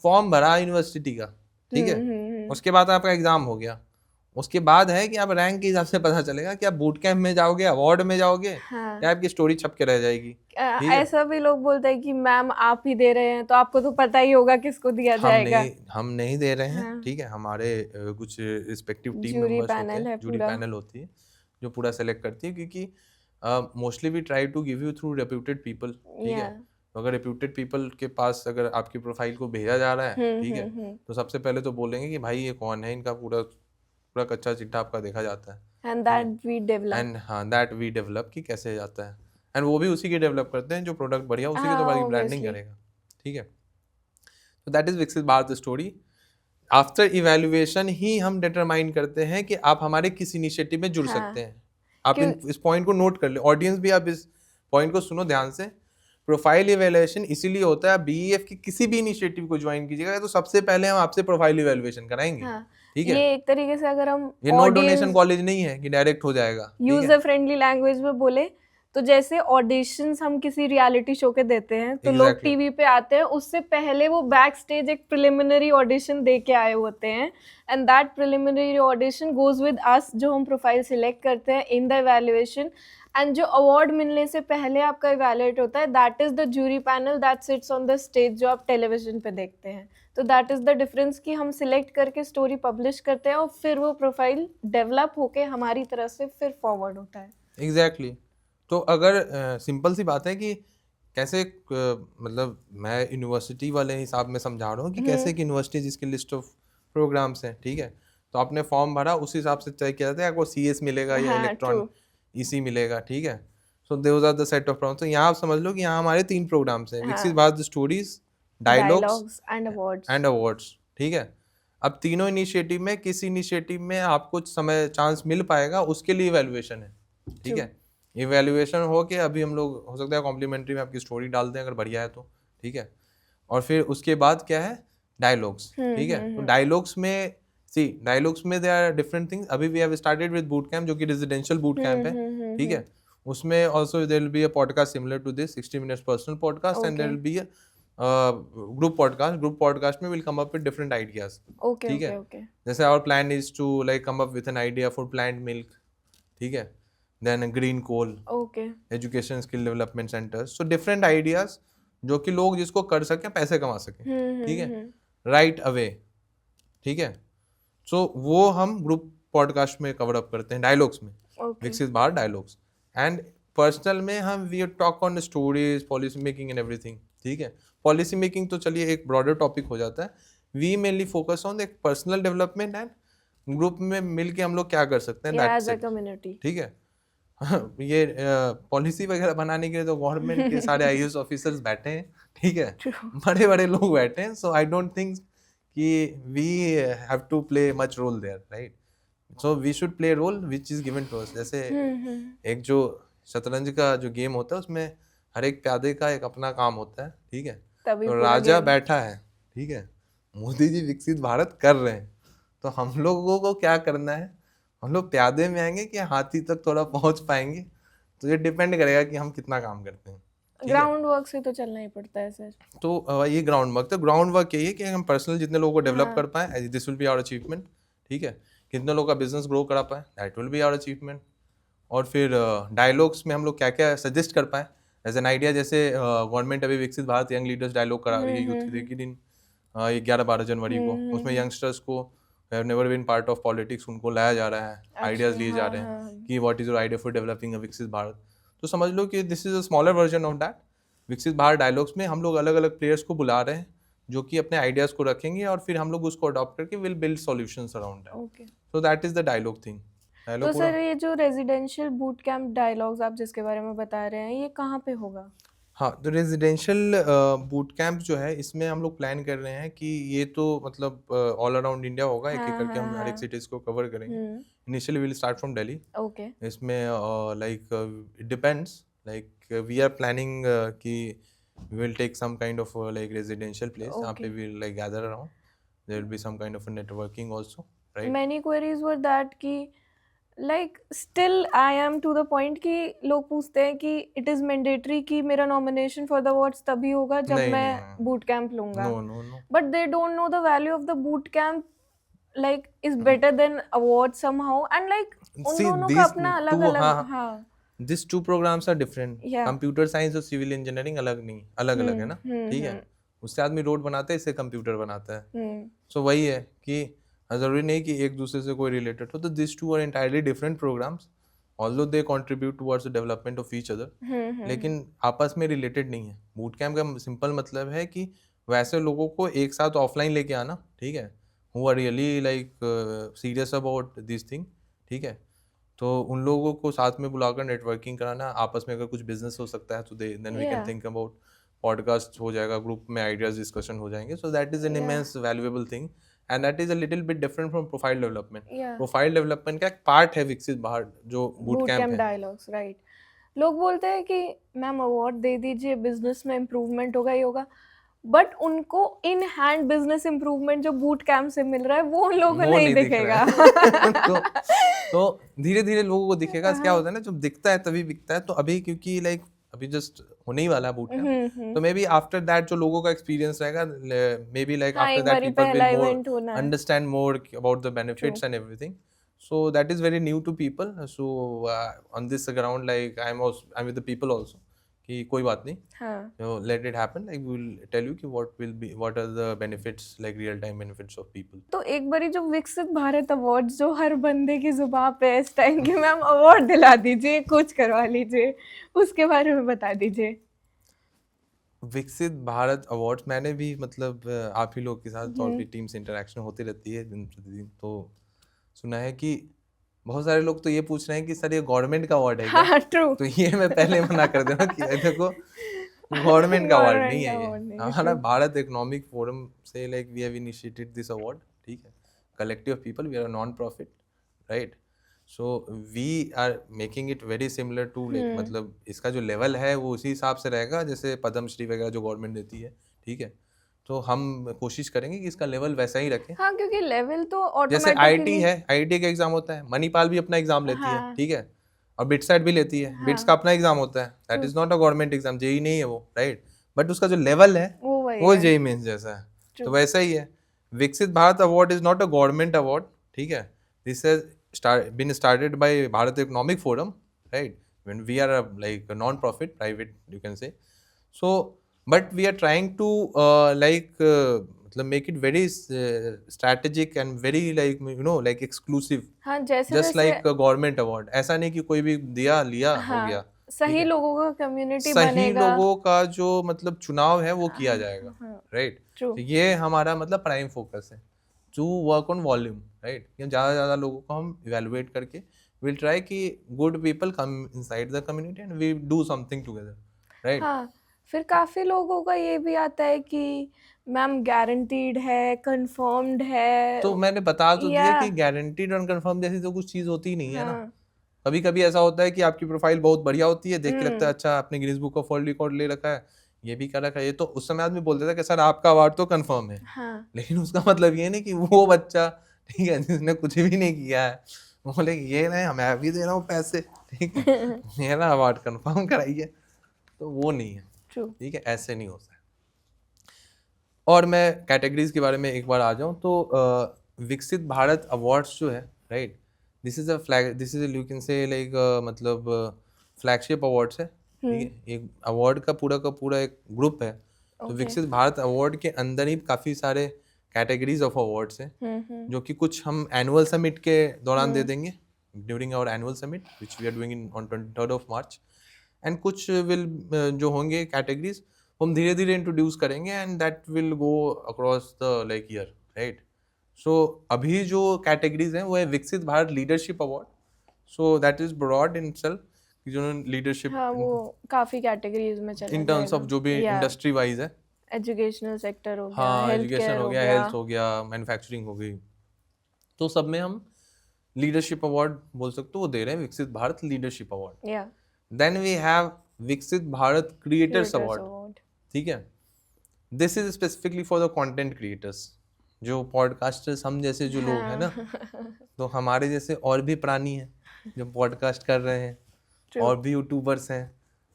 फॉर्म भरा यूनिवर्सिटी का, ठीक है, उसके बाद आपका एग्जाम हो गया, उसके बाद है कि आप रैंक के हिसाब से पता चलेगा कि आप बूट कैंप में जाओगे, अवार्ड में जाओगे, हाँ. या आपकी स्टोरी छप के रह जाएगी, ठीक है। ऐसा भी लोग बोलते हैं कि मैम आप ही दे रहे हैं तो आपको तो पता ही होगा किसको दिया जाएगा. हम नहीं दे रहे हैं, हाँ. ठीक है। हमारे कुछ रिस्पेक्टिव टीम जूरी मेंबर्स होते पैनल है हैं, जूरी पूरा. पैनल होती है जो पूरा सेलेक्ट करती है, क्योंकि mostly we try to give you through reputed people, ठीक है। तो अगर रेप्यूटेड पीपल के पास अगर आपकी प्रोफाइल को भेजा जा रहा है, ठीक है, तो सबसे पहले तो बोलेंगे कि भाई ये कौन है, इनका पूरा पूरा कच्चा चिट्ठा आपका देखा जाता है, and that we develop. And हाँ दैट वी डेवलप कि कैसे जाता है, एंड वो भी उसी के डेवलप करते हैं जो प्रोडक्ट बढ़िया, उसी के तो हमारी ब्रांडिंग करेगा, ठीक है। तो दैट इज विकसित भारत स्टोरी। आफ्टर इवैल्यूएशन ही हम डिटरमाइन करते हैं कि आप हमारे किस इनिशिएटिव में जुड़ सकते हैं। आप इस पॉइंट को नोट कर ले, ऑडियंस भी आप इस पॉइंट को सुनो ध्यान से। प्रोफाइल इवैल्यूएशन इसीलिए होता है, बीईएफ की किसी भी इनिशिएटिव को ज्वाइन कीजिएगा तो सबसे पहले हम आपसे प्रोफाइल इवैल्यूएशन कराएंगे, ठीक है। ये एक तरीके से अगर हम ये नो डोनेशन कॉलेज नहीं है कि डायरेक्ट हो जाएगा, यूजर फ्रेंडली लैंग्वेज में बोले तो जैसे ऑडिशंस हम किसी रियलिटी शो के देते हैं तो लोग टीवी पे आते हैं, उससे पहले वो बैक स्टेज एक प्रिलिमिनरी ऑडिशन दे के आए होते हैं, and that preliminary audition goes with us, जो हम प्रोफाइल सिलेक्ट करते हैं इन द इवैल्यूएशन, एंड जो अवार्ड मिलने से पहले आपका इवैल्यूएट होता है, that is the jury panel that sits on the stage, जो आप टेलीविजन पे देखते हैं। तो दैट इज द डिफरेंस कि हम सिलेक्ट करके स्टोरी पब्लिश करते हैं और फिर वो प्रोफाइल डेवलप होके हमारी तरफ से फिर फॉरवर्ड होता है। एग्जैक्टली। तो अगर सिंपल सी बात है कि कैसे मतलब मैं यूनिवर्सिटी वाले हिसाब में समझा रहा हूँ कि कैसे एक यूनिवर्सिटी जिसकी लिस्ट ऑफ प्रोग्राम्स हैं, ठीक है, तो आपने फॉर्म भरा उस हिसाब से तय किया जाता है आपको सीएस मिलेगा या इलेक्ट्रॉनिक ईसी मिलेगा, ठीक है। So those are the set of programmes. तो यहाँ आप समझ लो कि यहाँ हमारे 3 प्रोग्राम्स हैं, विकसित Bharat stories, dialogues and awards, ठीक है। अब तीनों इनिशिएटिव में किस इनिशिएटिव में आपको समय चांस मिल पाएगा उसके लिए इवैल्यूएशन है, ठीक है। इवैल्यूएशन हो के अभी हम लोग हो सकता है कॉम्प्लीमेंट्री में आपकी स्टोरी डाल दें अगर बढ़िया है तो, ठीक है। और फिर उसके बाद क्या है, डायलॉग्स, ठीक है। तो डायलॉग्स में डायलॉग्स में देयर आर डिफरेंट थिंग्स। अभी we have started with boot camp जो कि रेजिडेंशियल बूट कैंप है, ठीक है। उसमें also there will be a podcast similar to this 60 minutes personal podcast, and there will be a group podcast में will come up with different ideas, ठीक है। जैसे our plan is to like come up with an idea for plant milk, ठीक है, then green coal, education skill development centres. So different ideas जो कि लोग जिसको कर सकें, पैसे कमा सकें, ठीक है, राइट अवे, ठीक है। सो वो हम ग्रुप पॉडकास्ट में कवर अप करते हैं, डायलॉग्स में, विकसित भारत डायलॉग्स। एंड पर्सनल में हम we talk on stories, policy making and everything, ठीक है। पॉलिसी मेकिंग तो चलिए एक ब्रॉडर टॉपिक हो जाता है। We mainly focus on the personal development and group में मिलके हम लोग क्या कर सकते हैं, या that's as a it, community. ठीक है। ये पॉलिसी वगैरह बनाने के लिए तो गवर्नमेंट के सारे आईएएस ऑफिसर्स बैठे हैं, ठीक है, ट्रू। बड़े बड़े लोग बैठे हैं। सो आई डोंट थिंक कि we have to play much role there, right. So we should play role which is given to us. जैसे एक जो शतरंज का जो गेम होता है उसमें हर एक प्यादे का एक अपना काम होता है, ठीक है। तभी तो पूरा राजा गेम। बैठा है, ठीक है, मोदी जी विकसित भारत कर रहे हैं, तो हम लोगों को क्या करना है, हम लोग प्यादे में आएंगे कि हाथी तक थोड़ा पहुंच पाएंगे, तो ये डिपेंड करेगा कि हम कितना काम करते हैं, ठीक है। ग्राउंड वर्क से तो चलना ही पड़ता है सर। तो ये ग्राउंड वर्क, तो ग्राउंड वर्क यही है कि हम पर्सनल जितने लोगों को डेवलप हाँ। कर पाए, this will be our achievement, ठीक है। कितने लोगों का बिजनेस ग्रो करा पाए, that will be our achievement. और फिर डायलॉग्स में हम लोग क्या क्या सजेस्ट कर पाए एज एन आइडिया। जैसे गवर्नमेंट अभी विकसित भारत यंग लीडर्स डायलॉग करा रही है यूथ डे के दिन 11-12 जनवरी को। उसमें यंगस्टर्स को have never been part of politics, उनको लाया जा रहा है, आइडियाज लिए जा रहे हैं कि what is your idea for developing अ विकसित भारत। तो समझ लो कि this is a smaller version of that. विकसित भारत डायलॉग्स में हम लोग अलग अलग प्लेयर्स को बुला रहे हैं जो कि अपने आइडियाज को रखेंगे और फिर हम लोग उसको अडॉप्ट करके will build solutions around that. Okay. So that is the dialogue thing. तो सर ये जो रेजिडेंशियल बूट कैंप डायलॉग्स आप जिसके बारे में बता रहे हैं, ये कहाँ पे होगा? हाँ, तो रेजिडेंशियल बूट कैंप जो है इसमें हम लोग प्लान कर रहे हैं कि ये तो मतलब ऑल अराउंड इंडिया होगा, एक एक करके हम हर एक सिटीज़ को कवर करेंगे। Initially will start from Delhi. Okay. इसमें like it depends, like we are planning कि we will take some kind of like residential place जहाँ पे we like gather around, there will be some kind of networking also, right. Many queries were that कि like still I am to the point कि लोग पूछते हैं कि it is mandatory कि मेरा नॉमिनेशन फॉर द अवार्ड्स तभी होगा जब नहीं मैं नहीं, बूट कैंप लूंगा। No no no, but they don't know the value of the boot camp, like is better than award somehow, and like उन सी दोनों का दिस अपना अलग टू, अलग। हाँ, हाँ। This two programmes are different. Yeah. Computer science और सिविल इंजीनियरिंग अलग नहीं, अलग अलग है ना, ठीक है। उससे आदमी रोड बनाता है, इससे कंप्यूटर बनाता है। सो वही है कि जरूरी नहीं कि एक दूसरे से कोई रिलेटेड हो। तो this two are entirely different programmes, although they contribute towards the development of each other, लेकिन आपस में रिलेटेड नहीं है। बूट कैंप का सिंपल मतलब है कि वैसे लोगों को एक साथ ऑफलाइन लेके आना, ठीक है, who are really like serious about this thing, ठीक है। तो उन लोगों को साथ में बुलाकर नेटवर्किंग कराना, आपस में अगर कुछ बिजनेस हो सकता है तो then we can think about podcast हो जाएगा, ग्रुप में आइडियाज डिस्कशन हो जाएंगे। So that is an immense valuable thing and that is a little bit different from profile development. Profile development का एक पार्ट है विकसित भारत जो बूट कैंप है। Dialogues, right. लोग बोलते हैं कि मैम अवार्ड दे दीजिए, बिजनेस में इम्प्रूवमेंट होगा ही होगा, बट उनको इन हैंड बिजनेस इम्प्रूवमेंट जो बूट कैंप से मिल रहा है वो उन लोगों को नहीं दिखेगा। तो धीरे धीरे लोगों को दिखेगा। क्या होता है ना, जब दिखता है तभी बिकता है। तो अभी क्योंकि लाइक अभी जस्ट होने ही वाला है बूट कैंप, तो मे बी आफ्टर दैट जो लोगों का एक्सपीरियंस रहेगा, may be like after that people will more understand more about the benefits and everything. So that is very new to people. So on this ground, like I'm with the people also. कि कोई बात नहीं, let it happen. Like we will tell you कि what are the benefits, like real time benefits of people. तो एक बारी जो विकसित भारत अवार्ड जो हर बंदे की जुबान पे इस टाइम की मैम अवार्ड दिला दीजिए, कुछ करवा लीजिए, उसके बारे में बता दीजिए। विकसित भारत अवार्ड्स मैंने भी मतलब आप ही लोग के साथ और भी टीम से इंटरेक्शन होती रहती है दिन प्रतिदिन, तो सुना है कि बहुत सारे लोग तो ये पूछ रहे हैं कि सर ये गवर्नमेंट का अवार्ड है क्या? हाँ, ट्रू। तो ये मैं पहले मना कर देना कि देखो गवर्नमेंट का अवार्ड नहीं है ये, हमारा भारत इकोनॉमिक फोरम से like we have initiated this award, ठीक है, collective of people, we are non profit, right. So we are making it very similar to like, मतलब इसका जो लेवल है वो उसी हिसाब से रहेगा जैसे पद्मश्री वगैरह जो गवर्नमेंट देती है, ठीक है। तो हम कोशिश करेंगे कि इसका लेवल वैसा ही रखें। हाँ, क्योंकि लेवल तो जैसे आईटी है, आईटी का एग्जाम होता है, मणिपाल भी अपना एग्जाम लेती है, ठीक है, और बिटसेट भी लेती है, बिट्स का अपना एग्जाम होता है, that is not a government exam, JE नहीं है वो, राइट। बट उसका जो लेवल है वो जेई मेंस जैसा है, तो वैसा ही है। Viksit Bharat award is not a government award, ठीक है, this has been started by Bharat economic Forum, right, when we are like non profit private you can say. So but we are trying to like मतलब make it very strategic and very like you know like exclusive, हाँ, जैसे just like government award. ऐसा नहीं कि कोई भी दिया लिया हो गया, सही लोगों का कम्युनिटी सही बनेगा। लोगों का जो मतलब चुनाव है वो किया जाएगा, हाँ, राइट। ट्रू। तो ये हमारा मतलब प्राइम फोकस है, to work on volume, right. ज़्यादा से ज़्यादा लोगों को हम इवेलुएट करके विल ट्राई कि good people come inside the community and we do something together, right. हाँ, फिर काफ़ी लोगों का ये भी आता है कि मैम गारंटीड है, कंफर्म्ड है, तो मैंने बता तो दिया या कि गारंटीड और कंफर्म जैसी तो कुछ चीज़ होती ही नहीं है ना। हाँ, कभी कभी ऐसा होता है कि आपकी प्रोफाइल बहुत बढ़िया होती है, देख के लगता है हुँ, अच्छा आपने Guinness book of world record ले रखा है, ये भी कर रखा है, ये तो उस समय आदमी बोलता था कि सर आपका अवार्ड तो कंफर्म है। हाँ, लेकिन उसका मतलब ये नहीं कि वो बच्चा, ठीक है, जिसने कुछ भी नहीं किया है, वो बोले ये नहीं मैं भी दे रहा हूँ पैसे, ठीक है, मेरा अवार्ड कंफर्म कराइए। तो वो नहीं है, ट्रू, ठीक है, ऐसे नहीं होता है। और मैं कैटेगरीज के बारे में एक बार आ जाऊँ तो विकसित भारत अवार्ड्स जो है, right, this is a flag, this is you can से लाइक मतलब फ्लैगशिप अवार्ड्स है, ठीक है। एक अवार्ड का पूरा एक ग्रुप है। तो ओके, विकसित भारत अवार्ड के अंदर ही काफ़ी सारे कैटेगरीज ऑफ अवार्ड्स हैं, जो कि कुछ हम एनुअल समिट के दौरान दे देंगे, during our annual summit which we are doing in on 23rd of March, and कुछ विल जो होंगे कैटेगरीज हम धीरे धीरे इंट्रोड्यूस करेंगे and that will go across the like year, right. So अभी जो कैटेगरीज हैं वो है Viksit Bharat leadership award, so that is broad in self, जो लीडरशिप हाँ, वो काफ़ी कैटेगरीज में चला इन टर्म्स ऑफ जाएगा, जो भी या इंडस्ट्री वाइज है। एजुकेशनल सेक्टर हो गया, हाँ, हेल्थ एजुकेशन केयर हो हो गया, गया, हेल्थ हो गया, मैन्युफैक्चरिंग हो गई, तो सब में हम लीडरशिप अवार्ड बोल सकते हो वो दे रहे हैं, विकसित भारत लीडरशिप अवार्ड। या देन वी हैव विकसित Bharat creators creators award, award, ठीक है। This is specifically for the content creators, जो पॉडकास्टर्स हम जैसे जो लोग हैं ना, हाँ, तो हमारे जैसे और भी प्राणी हैं जो पॉडकास्ट कर रहे हैं, ट्रू, और भी यूट्यूबर्स हैं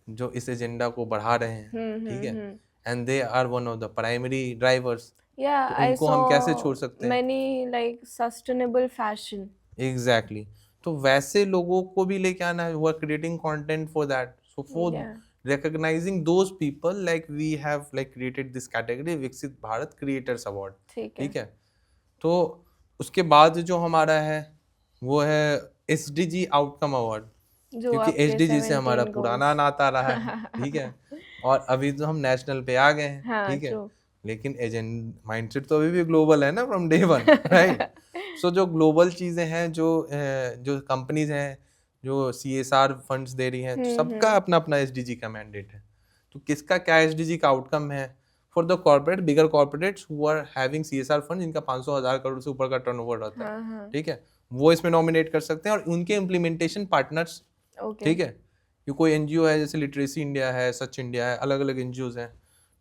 जो इस एजेंडा को बढ़ा रहे हैं, ठीक है, and they are one of the primary drivers. yeah, तो I उनको हम कैसे saw छोड़ सकते हैं? many like sustainable fashion, exactly तो वैसे लोगों को भी लेके आना है, वो creating content for that, so for yeah, recognizing those people, like we have like created this category विकसित भारत क्रिएटर्स अवार्ड, ठीक है, ठीक है। तो उसके बाद जो हमारा है वो है SDG आउटकम अवार्ड, जो क्योंकि आपके SDG से हमारा 17 पुराना goals, नाता रहा है, ठीक है, और अभी तो हम नेशनल पे आ गए हैं, हाँ, ठीक है। ट्रू, लेकिन एजेंड माइंडसेट तो अभी भी ग्लोबल है ना, फ्रॉम डे वन, राइट। सो जो ग्लोबल चीज़ें हैं, जो कंपनीज हैं जो CSR फंड्स दे रही हैं, तो सबका अपना अपना SDG का मैंडेट है। तो किसका क्या SDG का आउटकम है for the corporate, bigger corporates who are having CSR fund, जिनका 500,000 करोड़ से ऊपर का टर्नओवर रहता है, हाँ, ठीक है, वो इसमें नॉमिनेट कर सकते हैं, और उनके इम्प्लीमेंटेशन पार्टनर्स, ओके, ठीक है। कि कोई NGO है जैसे लिटरेसी इंडिया है, सच इंडिया है, अलग अलग NGOs हैं,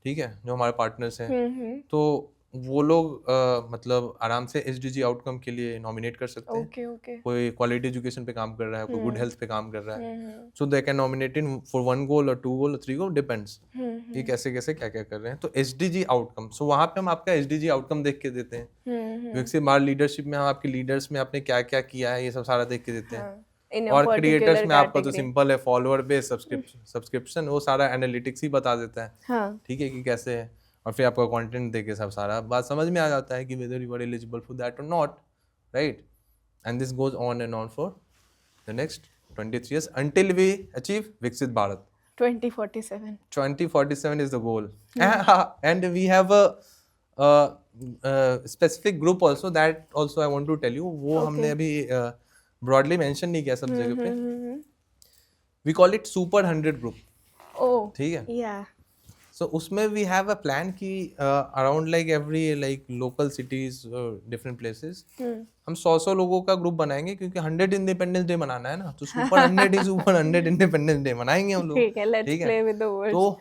ठीक है, जो हमारे पार्टनर्स हैं, तो वो लोग मतलब आराम से SDG आउटकम के लिए नॉमिनेट कर सकते हैं। ओके, ओके, कोई क्वालिटी एजुकेशन पे काम कर रहा है, कोई गुड हेल्थ पे काम कर रहा है, so they can nominate in for 1 goal और 2 गोल और 3 गोल, डिपेंड्स ये कैसे कैसे क्या क्या कर रहे हैं। तो SDG आउटकम, सो वहाँ पे हम आपका SDG आउटकम देख के देते हैं। विकसित भारत लीडरशिप में हम आपके लीडर्स में आपने क्या क्या किया है ये सब सारा देख के देते हैं। हाँ, in a और particular क्रिएटर्स में आपका तो category, सिंपल है, फॉलोअर बेस सब्सक्रिप्शन, वो सारा एनालिटिक्स ही बता देता है, हाँ, ठीक है, कि कैसे है। और फिर आपका कंटेंट देके सब सारा बात समझ में आ जाता है कि whether you are eligible for that और not, right. And this goes on and on for the next 23 years until we achieve Viksit Bharat. 2047, 2047 is the goal. And we have a specific group also, that also I want to tell you, वो हमने okay, अभी broadly mention नहीं किया सब जगह पे। We call it Super 100 group, oh, ठीक है। yeah, So उसमें we have a plan कि around like every like local cities different places हम 100 लोगों का ग्रुप बनाएंगे, क्योंकि 100 इंडिपेंडेंस डे मनाना है ना, तो सुपर 100 ही सुपर 100 इंडिपेंडेंस डे मनाएंगे हम लोग, ठीक है, let's ठीक है। play with the words, तो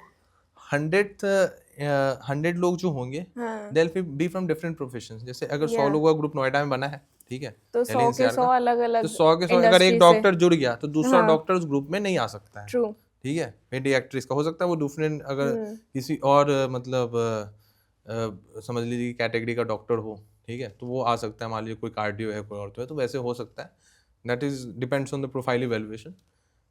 100 लोग जो होंगे हाँ, they will be from different professions. जैसे अगर 100 yeah, लोगों का ग्रुप नोएडा में बना है, ठीक है, तो दिल्ली 100 के NCR 100 का, अलग तो अलग 100 के 100 अगर एक इंडस्ट्री से, डॉक्टर जुड़ गया तो दूसरा हाँ, डॉक्टर उस ग्रुप में नहीं आ सकता है, ट्रू, ठीक है। पेडियाट्रिक्स का हो सकता है वो डिफरेंट, अगर किसी और मतलब समझ लीजिए कैटेगरी का डॉक्टर हो, ठीक है, तो वो आ सकता है। मान लीजिए कोई कार्डियो है, कोई ऑर्थो है, तो वैसे हो सकता है। That is depends on the profile evaluation.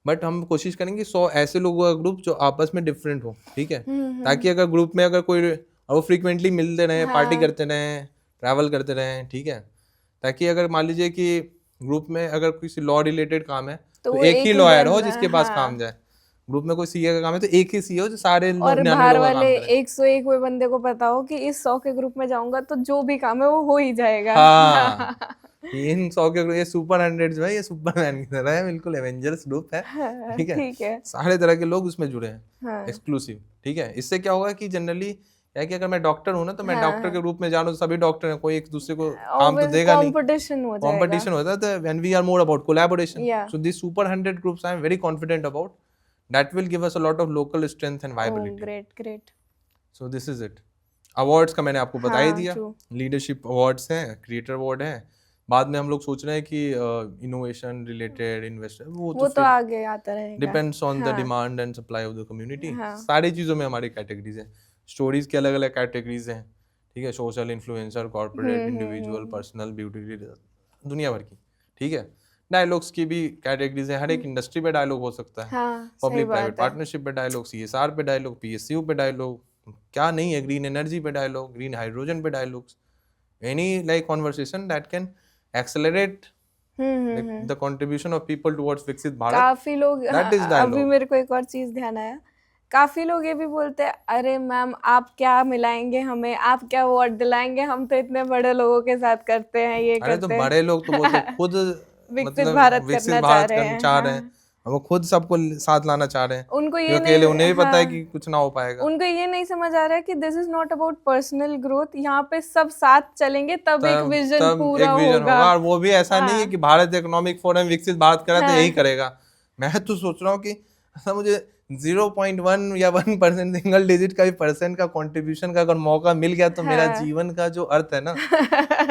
But हम कोशिश करेंगे 100 ऐसे लोगों का ग्रुप जो आपस में डिफरेंट हो, ठीक है, ताकि अगर ग्रुप में अगर कोई, और वो फ्रीक्वेंटली मिलते रहें, पार्टी हाँ, करते रहें, ट्रैवल करते रहें, ठीक है, ताकि अगर मान लीजिए कि ग्रुप में अगर किसी लॉ रिलेटेड काम है तो तो वो एक ही एक ही लॉयर बन हो रहा है, जिसके पास काम हाँ, जाए। ग्रुप में कोई सीए का काम है तो एक ही सीए हो जो सारे और 99 बाहर लोगों का काम वाले करे। 101 वे बंदे को पता हो कि इस 100 के ग्रुप में जाऊंगा तो जो भी काम है वो हो ही जाएगा। हाँ, इन 100 के ये सुपर 100 भाई, ये सुपरमैन की तरह है, बिल्कुल एवेंजर्स ग्रुप है, हाँ, ठीक है। ठीक है। सारे तरह के लोग उसमें जुड़े हैं, हाँ एक्सक्लूसिव, ठीक है। इससे क्या होगा कि जनरली क्या है कि अगर मैं डॉक्टर हूँ ना तो मैं हाँ डॉक्टर के हाँ, ग्रुप में जा रहा हूँ तो सभी डॉक्टर हैं, कोई एक दूसरे को काम तो ऑब्वियस देगा नहीं, कंपटीशन हो जाएगा। कंपटीशन होता है। तो when we are more about collaboration, या so this super 100 groups I am very confident about, that will give us a lot of local strength and oh viability. Great great. So this is it. Awards का मैंने आपको बता ही हाँ दिया, true. Leadership awards हैं, creator award है। बाद में हम लोग सोच रहे हैं कि इनोवेशन रिलेटेड इन्वेस्टर, वो तो वो तो फिर आगे आता रहेगा। डिपेंड्स ऑन द हाँ demand and supply of the community. हाँ सारी चीज़ों में हमारी कैटेगरीज हैं, स्टोरीज की अलग अलग कैटेगरीज हैं, ठीक है। Social, influencer, corporate, individual, personal, beauty, दुनिया भर की, ठीक है। डायलॉग्स की भी कैटेगरीज है, हर एक इंडस्ट्री पे डायलॉग हो सकता है, हाँ सही पब्लिक प्राइवेट बात है। पार्टनरशिप पे डायलॉग, सीएसआर पे डायलॉग, पीएसयू पे डायलॉग, क्या नहीं है, ग्रीन एनर्जी पे डायलॉग, ग्रीन हाइड्रोजन पे dialogues, any like conversation that can accelerate the contribution of people towards विकसित भारत, काफी लोग दैट इज अभी डायलॉग। मेरे को एक और चीज ध्यान आया, काफी लोग ये भी बोलते हैं अरे मैम आप क्या मिलाएंगे हमें, आप क्या अवार्ड दिलाएंगे, हम तो इतने बड़े लोगों के साथ करते हैं ये अरे तो करते बड़े लोग तो वो तो हैं। खुद विकसित मतलब भारत विकसित करना चाह भारत रहे करना हैं। चाह रहे हैं, हाँ वो खुद सबको साथ लाना चाह रहे हैं, उनको क्योंकि ये अकेले नहीं, उन्हें भी पता है हाँ कि कुछ ना हो पाएगा। उनको ये नहीं समझ आ रहा है कि this is not about personal growth, यहाँ पे सब साथ चलेंगे तब एक तब विजन तब पूरा एक विजन होगा। होगा, और वो भी ऐसा नहीं है हाँ कि भारत इकोनॉमिक फोरम विकसित भारत करा तो यही हाँ करेगा। मैं तो सोच रहा हूँ कि ऐसा मुझे 0.1 या 1% सिंगल डिजिट का भी परसेंट का कंट्रीब्यूशन का अगर मौका मिल गया तो मेरा हाँ जीवन का जो अर्थ है ना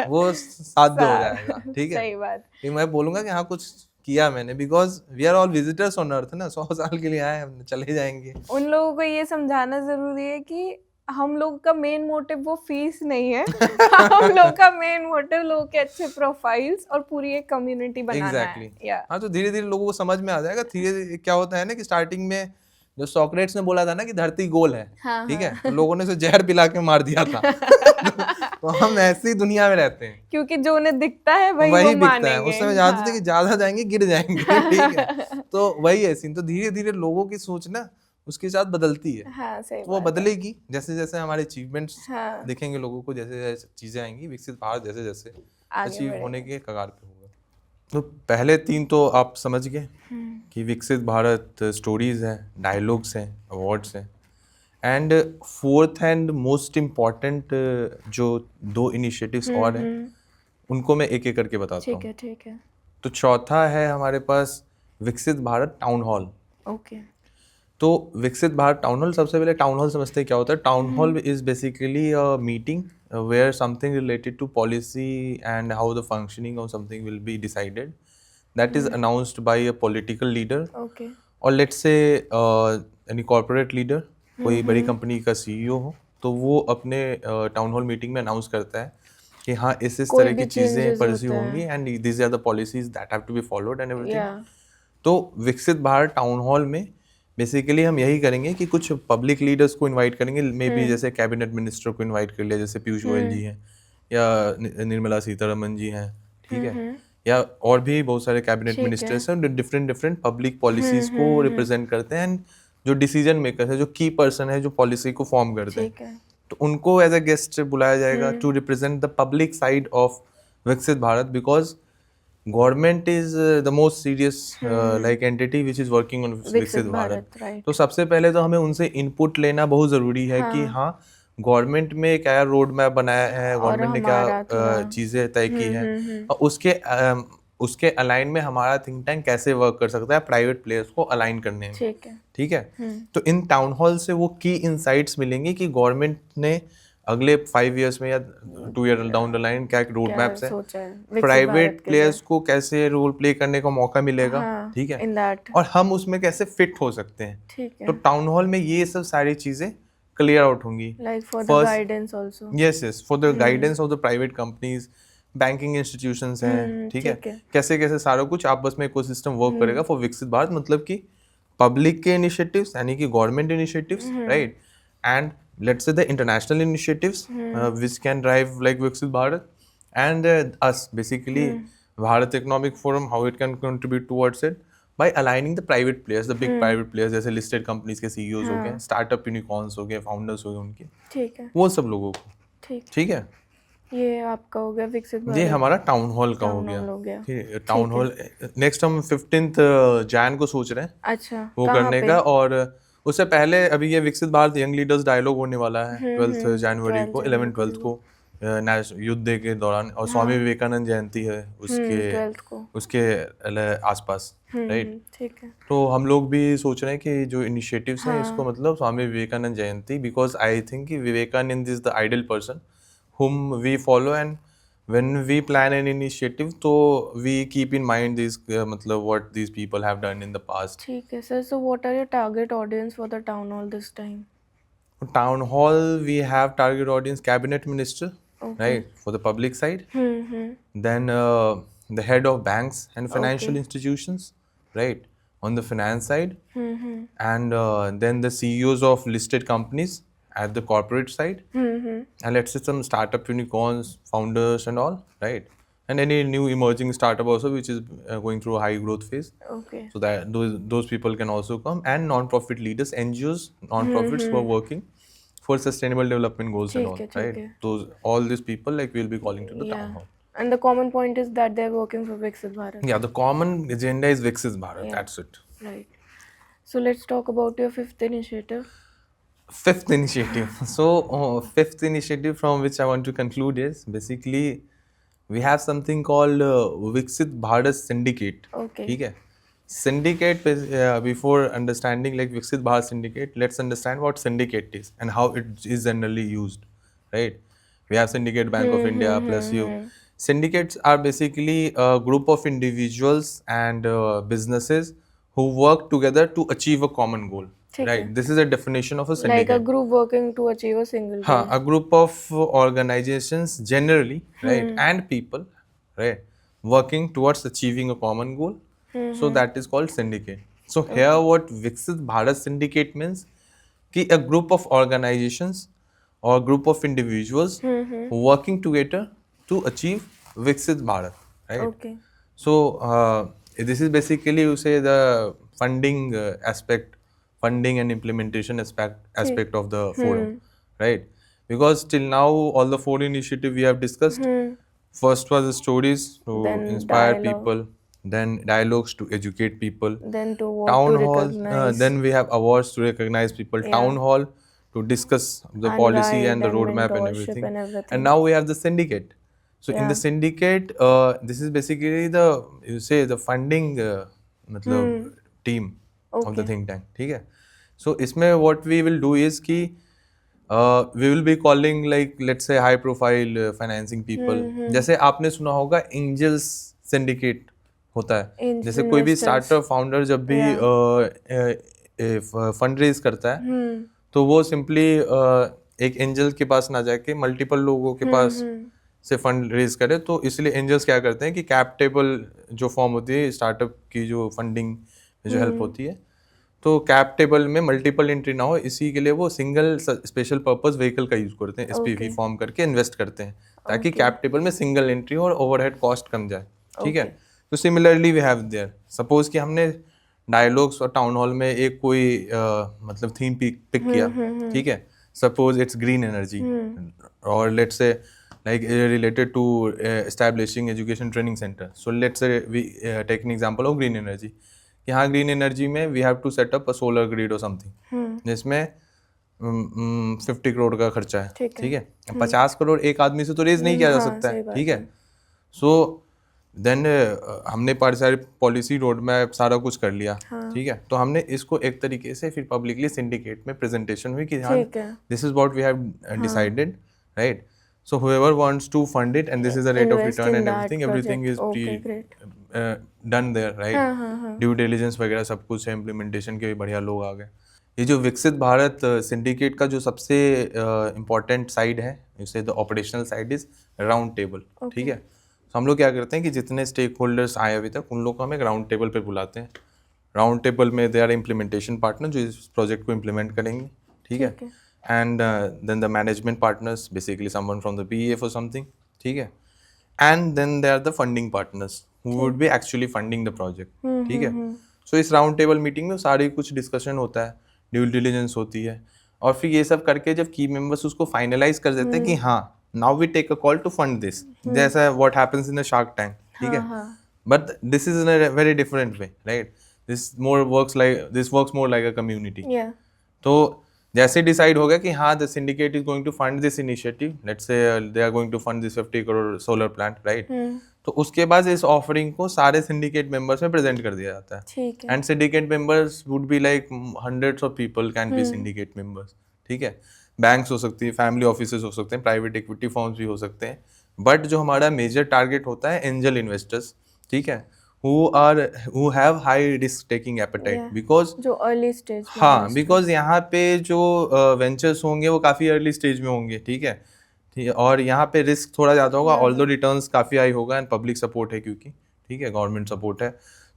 वो साध्य हो जाएगा, ठीक है। सही बात। कि मैं बोलूंगा कि हाँ कुछ किया मैंने, because we are all visitors on earth ना, 100 साल के लिए आए हम, चले जाएंगे। उन लोगों को ये समझाना जरूरी है कि हम लोग का मेन मोटिव वो फीस नहीं है। हम लोग का मेन मोटिव लोगों के अच्छे प्रोफाइल्स और पूरी एक कम्युनिटी बनाना एग्जैक्टली है। या हाँ, तो धीरे धीरे लोगों को समझ में आ जाएगा। धीरे धीरे क्या होता है ना कि स्टार्टिंग में जो सोक्रेट्स ने बोला था ना कि धरती गोल है, हाँ ठीक है, तो हाँ लोगों ने उसे जहर पिला के मार दिया था। तो हम ऐसी दुनिया में रहते हैं, क्योंकि जो उन्हें दिखता है वही वो वही बिकता है। मानेंगे। उस समय जानते थे कि हाँ ज्यादा जाएंगे गिर जाएंगे, ठीक है। तो वही है सीन। तो धीरे धीरे लोगों की सोच ना उसके साथ बदलती है, हाँ सही तो वो बात है। बदलेगी जैसे जैसे हमारे अचीवमेंट्स हाँ दिखेंगे लोगों को, जैसे जैसे चीजें आएंगी, विकसित भारत जैसे जैसे आगे अचीव होने बढ़ेगा। के कगार पे होगा। तो पहले 3 तो आप समझ गए कि विकसित भारत स्टोरीज हैं, डायलॉग्स हैं, अवार्ड्स हैं, and fourth and most important जो 2 इनिशिएटिव्स और हैं उनको मैं एक एक करके बताता ठीक हूँ। है ठीक है। तो चौथा है हमारे पास विकसित भारत टाउन हॉल। ओके तो विकसित भारत टाउन हॉल, सबसे पहले टाउन हॉल समझते हैं क्या होता है। Town hall is basically a meeting where something related to policy and how the functioning of something will be decided, that is announced by a political leader, okay or let's say any corporate leader, कोई बड़ी company का CEO हो तो वो अपने town hall meeting में announce करता है कि हाँ इस कोई तरह भी की चीज़ें चेंजेस परस्यू होते होंगी हैं। And these are the policies that have to be followed and everything। या तो विकसित भारत टाउन हॉल में बेसिकली हम यही करेंगे कि कुछ पब्लिक लीडर्स को इनवाइट करेंगे, मे बी जैसे कैबिनेट मिनिस्टर को इनवाइट कर लिया, जैसे पीयूष गोयल जी हैं या निर्मला सीतारमन जी हैं, ठीक है, या और भी बहुत सारे कैबिनेट ठीक है। मिनिस्टर्स हैं डिफरेंट डिफरेंट पब्लिक पॉलिसीज को रिप्रेजेंट करते हैं, एंड जो डिसीजन मेकर है, जो की पर्सन है, जो पॉलिसी को फॉर्म करते हैं, ठीक है। तो उनको एज अ गेस्ट बुलाया जाएगा to represent the public side of विकसित Bharat, because government is the most serious like entity which is working on Viksit Bharat. Right. तो सबसे पहले तो हमें उनसे इनपुट लेना बहुत ज़रूरी है कि हाँ गवर्नमेंट में क्या रोड मैप बनाया है, और गवर्नमेंट ने हमारा क्या थोड़ा चीज़ें तय की है, और उसके अलाइन में हमारा थिंक टैंक कैसे वर्क कर सकता है प्राइवेट प्लेयर्स को अलाइन करने में, ठीक है। ठीक है। तो इन टाउन हॉल से वो की इंसाइट्स मिलेंगे कि गवर्नमेंट ने अगले 5 ईयर्स में या 2 ईयर डाउन द लाइन क्या रोड क्या मैप्स है, सोचा है विकसित प्राइवेट भारत के लिए? प्लेयर्स को कैसे रोल प्ले करने का मौका मिलेगा, हाँ ठीक है, इन दैट। और हम उसमें कैसे फिट हो सकते हैं। ठीक तो है। टाउन हॉल में ये सब सारी चीजें क्लियर आउट होंगी। Like for the First- guidance also. Yes for the guidance of the private companies, banking institutions हैं, ठीक है, ठीक है। कैसे कैसे सारा कुछ आपस में इकोसिस्टम वर्क करेगा फॉर विकसित भारत, मतलब कि पब्लिक के इनिशिएटिव्स यानी कि government initiatives, right, and let's say the international initiatives which can drive like Viksit Bharat, and us basically Bharat economic Forum how it can contribute towards it, by aligning the private players, the big private players, जैसे listed companies के CEOs हो गए, हाँ startup unicorns हो गए, founders हो गए उनके, ठीक है वो सब लोगों को। ठीक ठीक है, ये आपका हो गया विकसित ये भारत हमारा टाउन हॉल का हो टाउन गया। हॉल हो गया ठीक है, टाउन ठीक है हॉल नेक्स्ट हम 15th जैन को सोच रहे हैं अच्छा वो कहाँ करने पे का। और उससे पहले अभी ये विकसित भारत यंग लीडर्स डायलॉग होने वाला है 12 जनवरी 12 को, जनवरी 11 12 को, युद्ध डे के दौरान, और स्वामी हाँ विवेकानंद जयंती है उसके 12 को उसके आसपास, राइट। ठीक है तो हम लोग भी सोच रहे हैं कि जो इनिशिएटिव्स हैं इसको हाँ मतलब Swami Vivekananda Jayanti, because I think कि Vivekananda is the ideal person whom we follow, and when we plan an initiative तो we keep in mind these मतलब what these people have done in the past. ठीक है sir so what are your target audience for the town hall this time Town hall we have target audience cabinet minister, okay right, for the public side, hmm then the head of banks and okay financial institutions, right, on the finance side, hmm and then the CEOs of listed companies at the corporate side, and let's say some startup unicorns, founders and all, right, and any new emerging startup also which is going through a high growth phase, okay so that those people can also come, and non-profit leaders, NGOs, non-profits who are working for sustainable development goals and all, ठीक right, है those all these people like we'll be calling to the town yeah hall. and the common point is that they're working for Viksit Bharat Yeah, the common agenda is Viksit Bharat, yeah that's it. right so let's talk about your fifth initiative Fifth initiative. So, fifth initiative from which I want to conclude is basically we have something called Viksit Bharat Syndicate. okay ठीक है? Syndicate, before understanding like Viksit Bharat Syndicate, let's understand what syndicate is and how it is generally used, right? We have Syndicate Bank of India plus you. Syndicates are basically a group of individuals and businesses who work together to achieve a common goal, ठीक right? है This is a definition of a like a syndicate. group working to achieve a single हाँ, goal a group of organizations generally, right, and people, right, working towards achieving a common goal. So that is called syndicate. So here what Viksit Bharat Syndicate means कि a group of organizations or group of individuals working together to achieve Viksit Bharat, right? okay So this is basically you say the funding aspect, funding and implementation aspect of the forum, right? Because till now all the four initiative we have discussed. First was the stories to then inspire dialogue people, then dialogues to educate people, then to what town to hall, recognize then we have awards to recognize people, yeah town hall to discuss the and policy guide and the and roadmap and mentorship everything. and And everything now we have the syndicate. So in the yeah syndicate, this is basically the you say the funding मतलब team of the okay think tank. ठीक है? So इसमें what we will do is कि we will be calling like let's say high profile financing people. जैसे आपने सुना होगा angels syndicate होता है. angel जैसे कोई भी investors startup founder जब भी फंड रेज करता है तो वो सिंपली एक एंजल के पास ना जाके मल्टीपल लोगों के पास से फंड रेज करे। तो इसलिए एंजल्स क्या करते हैं कि कैप टेबल जो फॉर्म होती है स्टार्टअप की जो फंडिंग में जो हेल्प होती है तो कैप टेबल में मल्टीपल एंट्री ना हो इसी के लिए वो सिंगल स्पेशल पर्पस व्हीकल का यूज करते हैं, एसपीवी फॉर्म करके इन्वेस्ट करते हैं ताकि कैप टेबल में सिंगल एंट्री हो और ओवरहेड कॉस्ट कम जाए। ठीक है, तो similarly we have there suppose कि हमने डायलॉग्स और टाउन हॉल में एक कोई मतलब थीम पिक किया, ठीक है, सपोज इट्स ग्रीन एनर्जी और let's say like related to establishing education training center. So let's say we take an example of green energy. कि हाँ ग्रीन एनर्जी में we have to set up a solar grid और something जिसमें 50 करोड़ का खर्चा है। ठीक है, 50 करोड़ एक आदमी से तो रेज नहीं किया जा सकता है। ठीक है, सो देन हमने सारी पॉलिसी रोड मैप सारा कुछ कर लिया। ठीक है, तो हमने इसको एक तरीके से फिर पब्लिकली सिंडिकेट में प्रेजेंटेशन हुई कि हाँ this is what we have decided, right. So whoever wants to fund it and this is the rate of return and everything is done there, right? Due diligence वगैरह सब कुछ है, implementation के भी बढ़िया लोग आ गए। ये जो विकसित भारत सिंडिकेट का जो सबसे इम्पोर्टेंट साइड है, इसे the operational side is round table. ठीक है, तो हम लोग क्या करते हैं कि जितने स्टेक होल्डर्स आए अभी तक उन लोग को हम एक राउंड टेबल पे बुलाते हैं। राउंड टेबल में दे आर इम्प्लीमेंटेशन पार्टनर जो इस प्रोजेक्ट को इम्प्लीमेंट करेंगे। ठीक है, and then the management partners, basically someone from the PA for something, ठीक है, and then there are the funding partners who would be actually funding the project, ठीक है। सो इस राउंड टेबल मीटिंग में सारी कुछ डिस्कशन होता है, ड्यू डिलिजेंस होती है, और फिर ये सब करके जब की मेंबर्स उसको फाइनलाइज कर देते हैं कि हाँ now we take a call to fund this, जैसा what happens in a Shark Tank, ठीक है, but this is in a very different way, right, this works more like a community. Yeah. तो जैसे डिसाइड हो गया कि हाँ the syndicate is going to fund this initiative, let's say they are going to fund this 50 crore solar plant, right, तो उसके बाद इस ऑफरिंग को सारे सिंडिकेट मेंबर्स में प्रेजेंट कर दिया जाता है। ठीक है। And syndicate members would be like hundreds of people can be syndicate members, ठीक है, बैंक्स हो सकती है, फैमिली ऑफिसेज हो सकते हैं, प्राइवेट इक्विटी फर्म्स भी हो सकते हैं, बट जो हमारा मेजर टारगेट होता है एंजल इन्वेस्टर्स, ठीक है, who have high risk taking appetite, Yeah. because जो अर्ली स्टेज में हाँ invest बिकॉज यहाँ पे जो वेंचर्स होंगे वो काफ़ी अर्ली स्टेज में होंगे, ठीक है, और यहाँ पे रिस्क थोड़ा ज़्यादा होगा, ऑल्दो रिटर्न्स काफ़ी हाई होगा, एंड पब्लिक सपोर्ट है क्योंकि, ठीक है, गवर्नमेंट सपोर्ट है,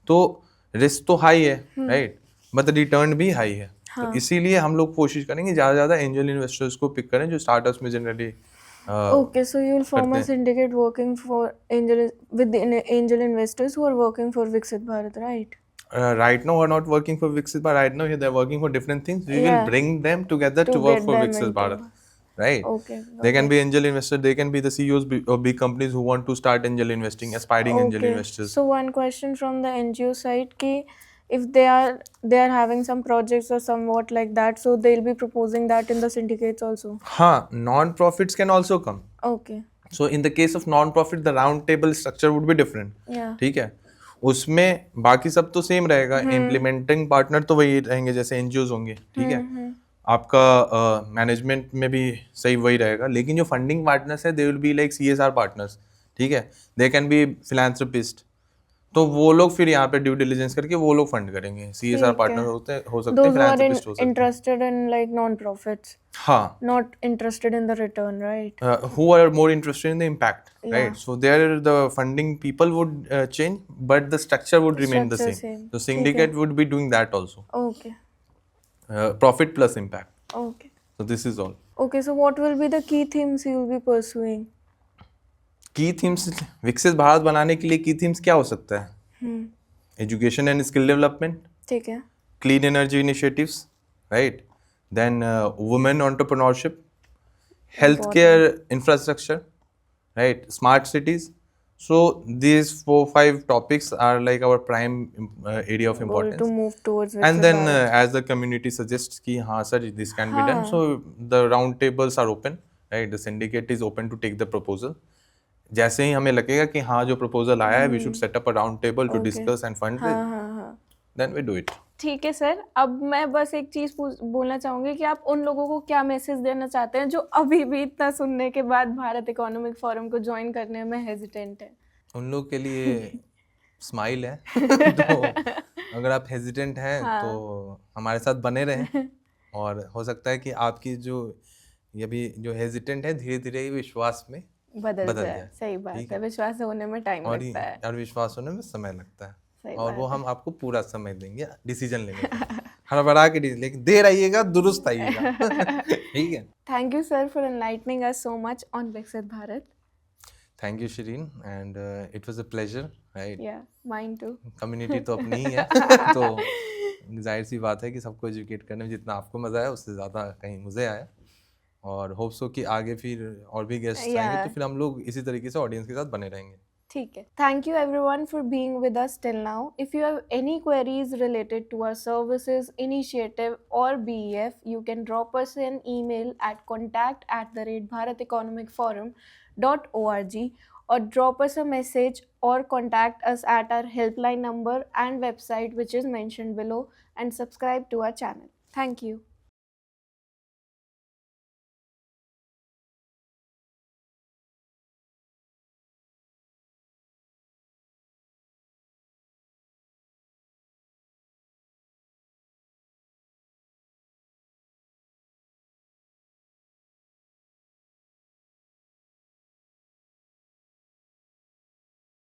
तो रिस्क तो हाई है, राइट, बट रिटर्न भी हाई है। तो इसीलिए हम लोग कोशिश करेंगे ज़्यादा ज़्यादा एंजल इन्वेस्टर्स को पिक करें जो स्टार्टअप्स में generally Okay, so you'll form a syndicate working for angel investors who are working for Viksit Bharat, right? Right now we're not working for Viksit Bharat. Right now they're working for different things. We Yeah. will bring them together To to work get for them Viksit into- Bharat. Right. Okay. They can okay. be angel investors. They can be the CEOs of big companies who want to start angel investing, aspiring angel Okay. investors. So one question from the NGO side ki if they are having some projects or somewhat like that, so they'll be proposing that in the syndicates also. हाँ, non-profits can also come. Okay. So in the case of non-profit, the round table structure would be different. Yeah. ठीक है, उसमें बाकी सब तो same रहेगा, implementing partner तो वही रहेंगे जैसे एनजीओज होंगे, ठीक है, आपका मैनेजमेंट में भी सही वही रहेगा, लेकिन जो फंडिंग पार्टनर्स है they will be like CSR partners, ठीक है, दे कैन बी फिलैंथ्रोपिस्ट, तो वो लोग फिर यहाँ पे ड्यू डिलिजेंस करके वो लोग फंड करेंगे, CSR पार्टनर हो सकते हैं, Those who are फिलैंथ्रोपिस्ट हो सकते हैं, interested in like non-profits, हाँ, not interested in the return, right? who are more interested in the impact, Yeah. right? So there the funding people would change, but the structure would remain the Structure same. same. The syndicate would be doing that also. Okay. Profit plus impact. Okay. So this is all. Okay, so what will be the key themes you will be pursuing? Key themes विकसित भारत बनाने के लिए key themes क्या हो सकता है? Education and skill development. ठीक है. Clean energy initiatives, right? Then women entrepreneurship, healthcare infrastructure, right? Smart cities. So these 4-5 topics are like our prime area of Goal importance. to move towards And Viksit then Bharat. as the community suggests कि हाँ sir this can be done, so the round tables are open, right? The syndicate is open to take the proposal. जैसे ही हमें लगेगा कि हाँ जो proposal आया है we should set up a round table to discuss and fund it, then we do it. ठीक है सर, अब मैं बस एक चीज बोलना चाहूंगी कि आप उन लोगों को क्या मैसेज देना चाहते हैं जो अभी भी इतना सुनने के बाद भारत इकोनॉमिक फोरम को ज्वाइन करने में हेजिटेंट है? उन लोग के लिए स्माइल है तो अगर आप हेजिटेंट हैं तो हमारे साथ बने रहें, और हो सकता है कि आपकी जो ये भी जो हेजिटेंट है धीरे धीरे ही विश्वास में बदल जाए। सही बात है, विश्वास होने में टाइम लगता है और विश्वास होने में समय लगता है, सही और बात वो हम आपको पूरा समय देंगे डिसीजन लेने का, हड़बड़ा के डिसीजन लेकिन देर आइएगा दुरुस्त आइएगा ठीक है। Thank you sir for enlightening us so much on Viksit Bharat. Thank you Shirin, and it was a pleasure, right, yeah mine too. Community तो अपनी ही है तो जाहिर सी बात है कि सबको एजुकेट करने में जितना आपको मज़ा आया उससे ज़्यादा कहीं मुझे आया, और होप सो कि आगे फिर और भी गेस्ट आएंगे तो फिर हम लोग इसी तरीके से ऑडियंस के साथ बने रहेंगे। ठीक है। Thank you everyone for being with us till now. If you have any queries related to our services, initiative और BEF, you can drop us an email at contact@bharaticonomicforum.org or drop us a message or contact us at our helpline number and website which is mentioned below, and subscribe to our channel. Thank you.